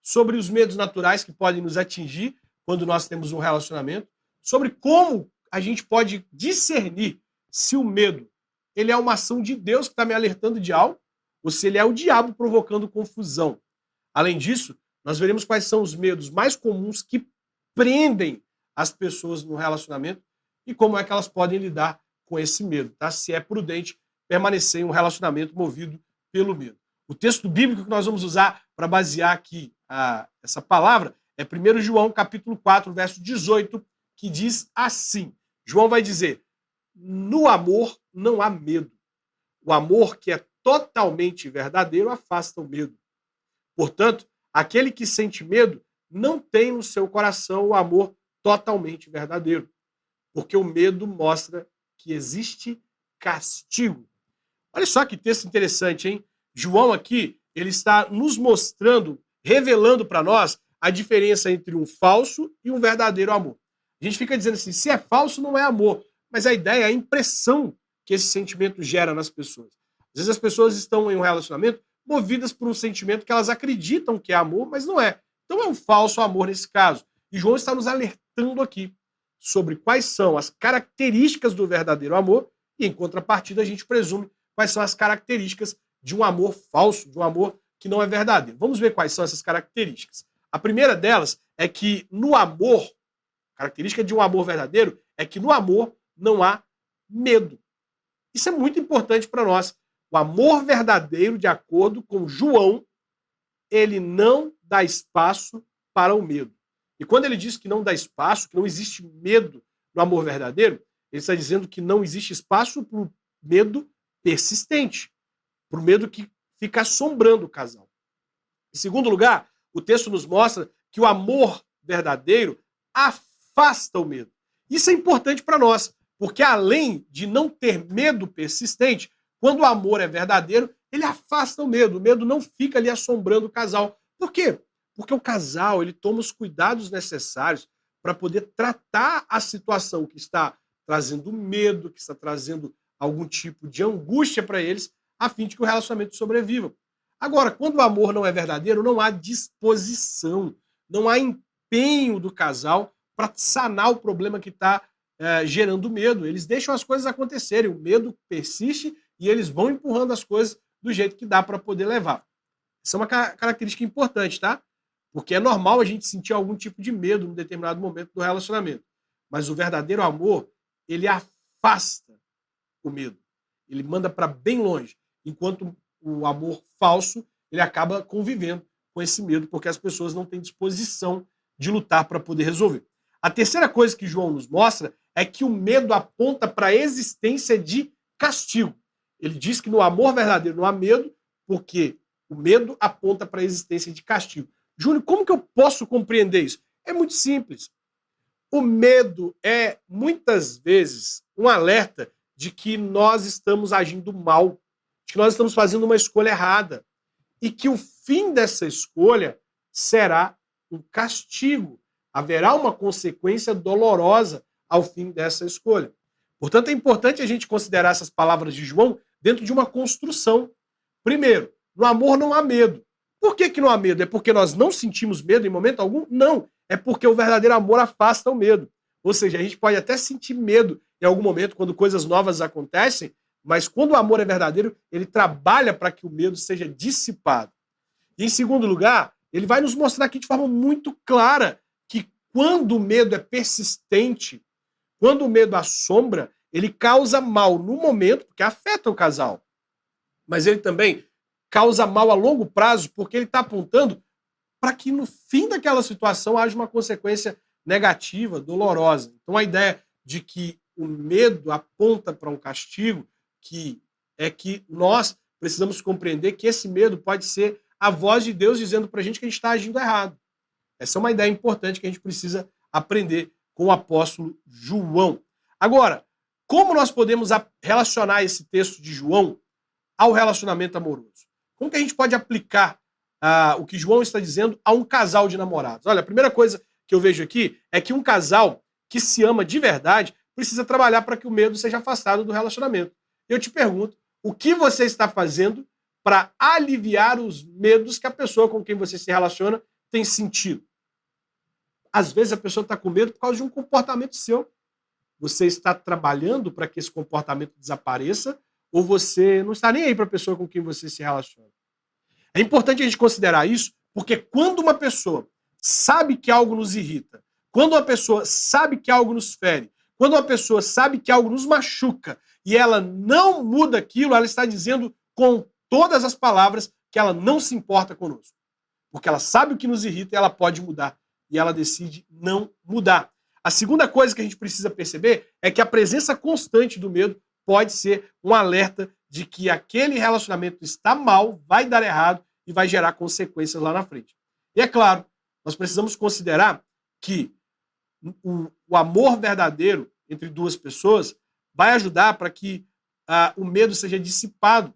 sobre os medos naturais que podem nos atingir quando nós temos um relacionamento, sobre como a gente pode discernir se o medo ele é uma ação de Deus que está me alertando de algo ou se ele é o diabo provocando confusão. Além disso, nós veremos quais são os medos mais comuns que prendem as pessoas no relacionamento e como é que elas podem lidar com esse medo, tá? Se é prudente permanecer em um relacionamento movido pelo medo. O texto bíblico que nós vamos usar para basear aqui essa palavra é 1 João, capítulo 4, verso 18, que diz assim. João vai dizer, no amor não há medo. O amor que é totalmente verdadeiro afasta o medo. Portanto, aquele que sente medo não tem no seu coração o amor totalmente verdadeiro. Porque o medo mostra que existe castigo. Olha só que texto interessante, hein? João aqui, ele está nos mostrando, revelando para nós a diferença entre um falso e um verdadeiro amor. A gente fica dizendo assim, se é falso, não é amor. Mas a ideia é a impressão que esse sentimento gera nas pessoas. Às vezes as pessoas estão em um relacionamento movidas por um sentimento que elas acreditam que é amor, mas não é. Então é um falso amor nesse caso. E João está nos alertando aqui sobre quais são as características do verdadeiro amor e, em contrapartida, a gente presume quais são as características de um amor falso, de um amor que não é verdadeiro. Vamos ver quais são essas características. A primeira delas é que no amor, a característica de um amor verdadeiro é que no amor não há medo. Isso é muito importante para nós. O amor verdadeiro, de acordo com João, ele não dá espaço para o medo. E quando ele diz que não dá espaço, que não existe medo no amor verdadeiro, Ele está dizendo que não existe espaço para o medo persistente, para o medo que fica assombrando o casal. Em segundo lugar, o texto nos mostra que o amor verdadeiro afasta o medo. Isso é importante para nós, porque além de não ter medo persistente, quando o amor é verdadeiro, ele afasta o medo não fica ali assombrando o casal. Por quê? Porque o casal ele toma os cuidados necessários para poder tratar a situação que está trazendo medo, que está trazendo algum tipo de angústia para eles, a fim de que o relacionamento sobreviva. Agora, quando o amor não é verdadeiro, não há disposição, não há empenho do casal para sanar o problema que está gerando medo. Eles deixam as coisas acontecerem, o medo persiste e eles vão empurrando as coisas do jeito que dá para poder levar. Isso é uma característica importante, tá? Porque é normal a gente sentir algum tipo de medo em determinado momento do relacionamento. Mas o verdadeiro amor, ele afasta o medo. Ele manda para bem longe. Enquanto o amor falso, ele acaba convivendo com esse medo, porque as pessoas não têm disposição de lutar para poder resolver. A terceira coisa que João nos mostra é que o medo aponta para a existência de castigo. Ele diz que no amor verdadeiro não há medo, porque o medo aponta para a existência de castigo. Júnior, como que eu posso compreender isso? É muito simples. O medo é, muitas vezes, um alerta de que nós estamos agindo mal, de que nós estamos fazendo uma escolha errada e que o fim dessa escolha será um castigo. Haverá uma consequência dolorosa ao fim dessa escolha. Portanto, é importante a gente considerar essas palavras de João dentro de uma construção. Primeiro, no amor não há medo. Por que não há medo? É porque nós não sentimos medo em momento algum? Não. É porque o verdadeiro amor afasta o medo. Ou seja, a gente pode até sentir medo em algum momento quando coisas novas acontecem, mas quando o amor é verdadeiro, ele trabalha para que o medo seja dissipado. E em segundo lugar, ele vai nos mostrar aqui de forma muito clara que quando o medo é persistente, quando o medo assombra, ele causa mal no momento, porque afeta o casal. Mas ele também causa mal a longo prazo, porque ele está apontando para que no fim daquela situação haja uma consequência negativa, dolorosa. Então a ideia de que o medo aponta para um castigo, que é que nós precisamos compreender que esse medo pode ser a voz de Deus dizendo para a gente que a gente está agindo errado. Essa é uma ideia importante que a gente precisa aprender com o apóstolo João. Agora, como nós podemos relacionar esse texto de João ao relacionamento amoroso? Como que a gente pode aplicar o que João está dizendo a um casal de namorados? Olha, a primeira coisa que eu vejo aqui é que um casal que se ama de verdade precisa trabalhar para que o medo seja afastado do relacionamento. Eu te pergunto, o que você está fazendo para aliviar os medos que a pessoa com quem você se relaciona tem sentido? Às vezes a pessoa está com medo por causa de um comportamento seu. Você está trabalhando para que esse comportamento desapareça ou você não está nem aí para a pessoa com quem você se relaciona? É importante a gente considerar isso, porque quando uma pessoa sabe que algo nos irrita, quando uma pessoa sabe que algo nos fere, quando uma pessoa sabe que algo nos machuca e ela não muda aquilo, ela está dizendo com todas as palavras que ela não se importa conosco. Porque ela sabe o que nos irrita e ela pode mudar. E ela decide não mudar. A segunda coisa que a gente precisa perceber é que a presença constante do medo pode ser um alerta de que aquele relacionamento está mal, vai dar errado e vai gerar consequências lá na frente. E é claro, nós precisamos considerar que o amor verdadeiro entre duas pessoas vai ajudar para que o medo seja dissipado.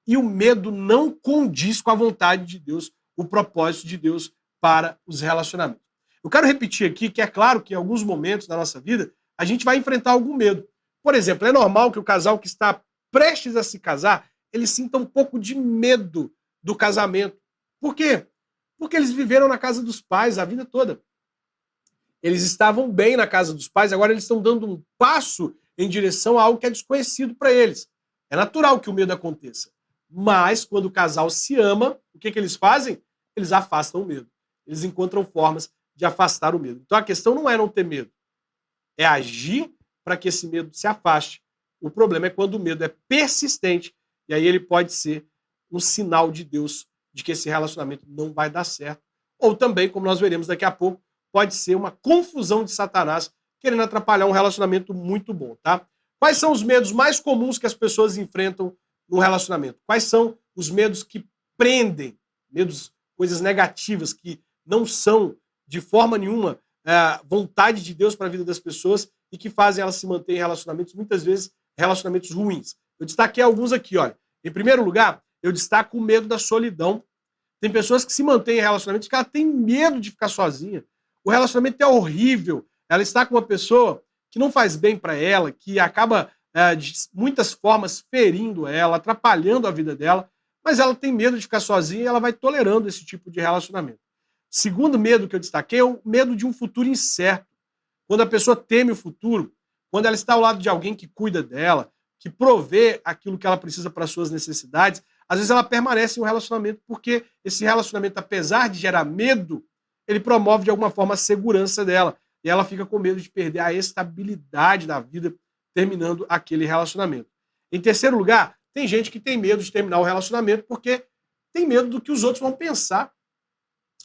E o medo não condiz com a vontade de Deus, o propósito de Deus para os relacionamentos. Eu quero repetir aqui que é claro que em alguns momentos da nossa vida a gente vai enfrentar algum medo. Por exemplo, é normal que o casal que está prestes a se casar, ele sinta um pouco de medo do casamento. Por quê? Porque eles viveram na casa dos pais a vida toda. Eles estavam bem na casa dos pais, agora eles estão dando um passo em direção a algo que é desconhecido para eles. É natural que o medo aconteça. Mas, quando o casal se ama, o que eles fazem? Eles afastam o medo. Eles encontram formas de afastar o medo. Então, a questão não é não ter medo. É agir para que esse medo se afaste. O problema é quando o medo é persistente, e aí ele pode ser um sinal de Deus de que esse relacionamento não vai dar certo. Ou também, como nós veremos daqui a pouco, pode ser uma confusão de Satanás querendo atrapalhar um relacionamento muito bom, tá? Quais são os medos mais comuns que as pessoas enfrentam no relacionamento? Quais são os medos que prendem, medos, coisas negativas que não são de forma nenhuma vontade de Deus para a vida das pessoas e que fazem elas se manter em relacionamentos, muitas vezes relacionamentos ruins? Eu destaquei alguns aqui, olha. Em primeiro lugar, eu destaco o medo da solidão. Tem pessoas que se mantêm em relacionamentos que ela tem medo de ficar sozinha. O relacionamento é horrível. Ela está com uma pessoa que não faz bem para ela, que acaba, de muitas formas, ferindo ela, atrapalhando a vida dela, mas ela tem medo de ficar sozinha e ela vai tolerando esse tipo de relacionamento. Segundo medo que eu destaquei é o medo de um futuro incerto. Quando a pessoa teme o futuro, quando ela está ao lado de alguém que cuida dela, que provê aquilo que ela precisa para as suas necessidades, às vezes ela permanece em um relacionamento porque esse relacionamento, apesar de gerar medo, ele promove de alguma forma a segurança dela. E ela fica com medo de perder a estabilidade da vida terminando aquele relacionamento. Em terceiro lugar, tem gente que tem medo de terminar o relacionamento porque tem medo do que os outros vão pensar.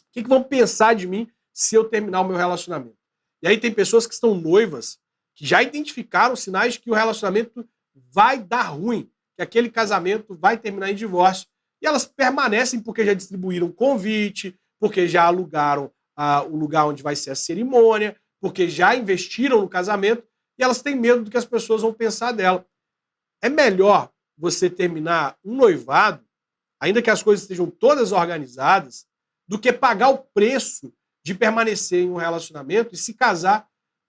O que vão pensar de mim se eu terminar o meu relacionamento? E aí tem pessoas que estão noivas, que já identificaram sinais de que o relacionamento vai dar ruim, que aquele casamento vai terminar em divórcio. E elas permanecem porque já distribuíram convite, porque já alugaram o lugar onde vai ser a cerimônia, porque já investiram no casamento, e elas têm medo do que as pessoas vão pensar dela. É melhor você terminar um noivado, ainda que as coisas estejam todas organizadas, do que pagar o preço de permanecer em um relacionamento e se casar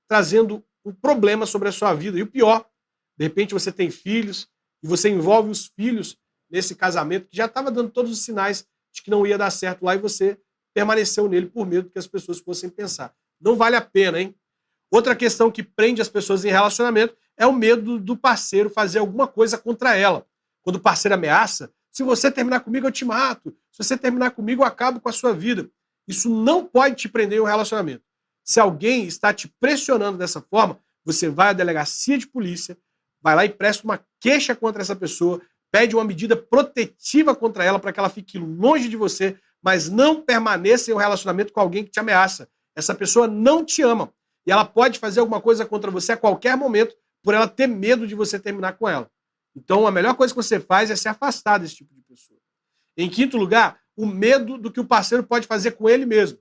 trazendo um problema sobre a sua vida. E o pior, de repente você tem filhos e você envolve os filhos nesse casamento que já estava dando todos os sinais de que não ia dar certo lá e você permaneceu nele por medo que as pessoas fossem pensar. Não vale a pena, hein? Outra questão que prende as pessoas em relacionamento é o medo do parceiro fazer alguma coisa contra ela. Quando o parceiro ameaça, se você terminar comigo eu te mato, se você terminar comigo eu acabo com a sua vida. Isso não pode te prender em um relacionamento. Se alguém está te pressionando dessa forma, você vai à delegacia de polícia, vai lá e presta uma queixa contra essa pessoa, pede uma medida protetiva contra ela para que ela fique longe de você, mas não permaneça em um relacionamento com alguém que te ameaça. Essa pessoa não te ama. E ela pode fazer alguma coisa contra você a qualquer momento por ela ter medo de você terminar com ela. Então, a melhor coisa que você faz é se afastar desse tipo de pessoa. Em quinto lugar, o medo do que o parceiro pode fazer com ele mesmo.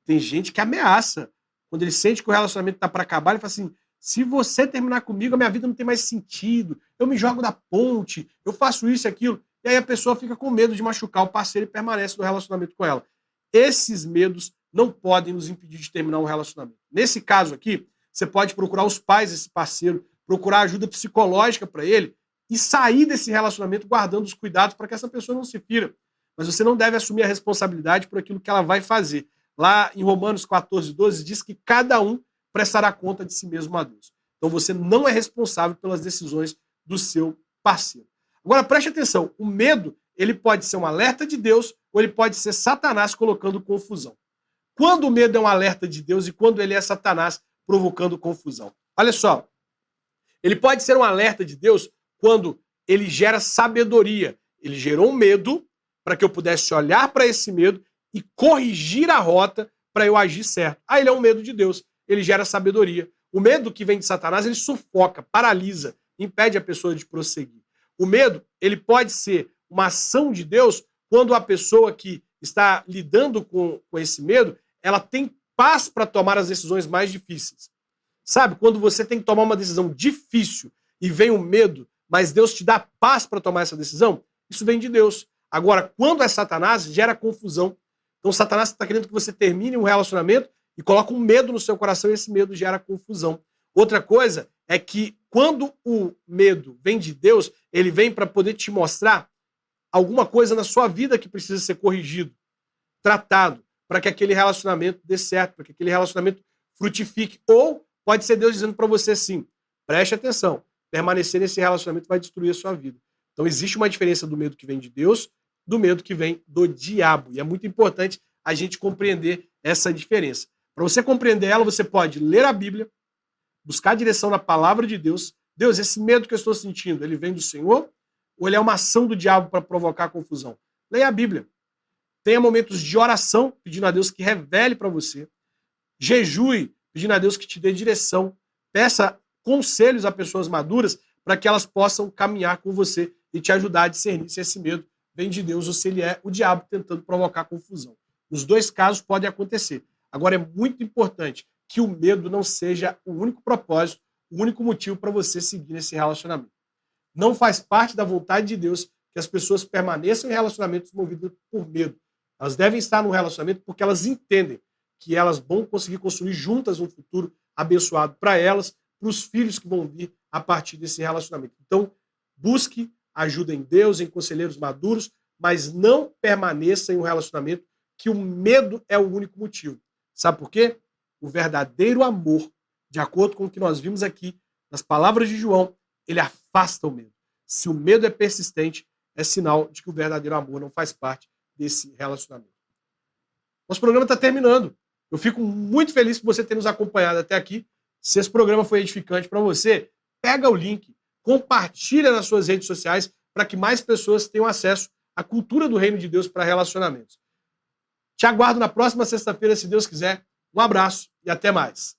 Tem gente que ameaça. Quando ele sente que o relacionamento está para acabar, ele fala assim, se você terminar comigo, a minha vida não tem mais sentido, eu me jogo da ponte, eu faço isso e aquilo. E aí a pessoa fica com medo de machucar o parceiro e permanece no relacionamento com ela. Esses medos não podem nos impedir de terminar um relacionamento. Nesse caso aqui, você pode procurar os pais desse parceiro, procurar ajuda psicológica para ele e sair desse relacionamento guardando os cuidados para que essa pessoa não se fira. Mas você não deve assumir a responsabilidade por aquilo que ela vai fazer. Lá em Romanos 14:12 diz que cada um prestará conta de si mesmo a Deus. Então você não é responsável pelas decisões do seu parceiro. Agora preste atenção, o medo ele pode ser um alerta de Deus ou ele pode ser Satanás colocando confusão. Quando o medo é um alerta de Deus e quando ele é Satanás provocando confusão? Olha só, ele pode ser um alerta de Deus quando ele gera sabedoria. Ele gerou um medo para que eu pudesse olhar para esse medo e corrigir a rota para eu agir certo. Ah, ele é um medo de Deus. Ele gera sabedoria. O medo que vem de Satanás, ele sufoca, paralisa, impede a pessoa de prosseguir. O medo, ele pode ser uma ação de Deus quando a pessoa que está lidando com esse medo, ela tem paz para tomar as decisões mais difíceis. Sabe, quando você tem que tomar uma decisão difícil e vem o medo, mas Deus te dá paz para tomar essa decisão, isso vem de Deus. Agora, quando é Satanás, gera confusão. Então, Satanás está querendo que você termine um relacionamento e coloca um medo no seu coração e esse medo gera confusão. Outra coisa é que quando o medo vem de Deus, ele vem para poder te mostrar alguma coisa na sua vida que precisa ser corrigido, tratado, para que aquele relacionamento dê certo, para que aquele relacionamento frutifique. Ou pode ser Deus dizendo para você assim, preste atenção, permanecer nesse relacionamento vai destruir a sua vida. Então existe uma diferença do medo que vem de Deus, do medo que vem do diabo. E é muito importante a gente compreender essa diferença. Para você compreender ela, você pode ler a Bíblia, buscar a direção na palavra de Deus. Deus, esse medo que eu estou sentindo, ele vem do Senhor ou ele é uma ação do diabo para provocar confusão? Leia a Bíblia. Tenha momentos de oração, pedindo a Deus que revele para você. Jejue pedindo a Deus que te dê direção. Peça conselhos a pessoas maduras para que elas possam caminhar com você e te ajudar a discernir se esse medo vem de Deus ou se ele é o diabo tentando provocar confusão. Nos dois casos pode acontecer. Agora é muito importante que o medo não seja o único propósito, o único motivo para você seguir nesse relacionamento. Não faz parte da vontade de Deus que as pessoas permaneçam em relacionamentos movidos por medo. Elas devem estar no relacionamento porque elas entendem que elas vão conseguir construir juntas um futuro abençoado para elas, para os filhos que vão vir a partir desse relacionamento. Então, busque ajuda em Deus, em conselheiros maduros, mas não permaneça em um relacionamento que o medo é o único motivo. Sabe por quê? O verdadeiro amor, de acordo com o que nós vimos aqui nas palavras de João, ele afasta o medo. Se o medo é persistente, é sinal de que o verdadeiro amor não faz parte desse relacionamento. Nosso programa está terminando. Eu fico muito feliz por você ter nos acompanhado até aqui. Se esse programa foi edificante para você, pega o link, compartilha nas suas redes sociais para que mais pessoas tenham acesso à cultura do reino de Deus para relacionamentos. Te aguardo na próxima sexta-feira, se Deus quiser. Um abraço e até mais.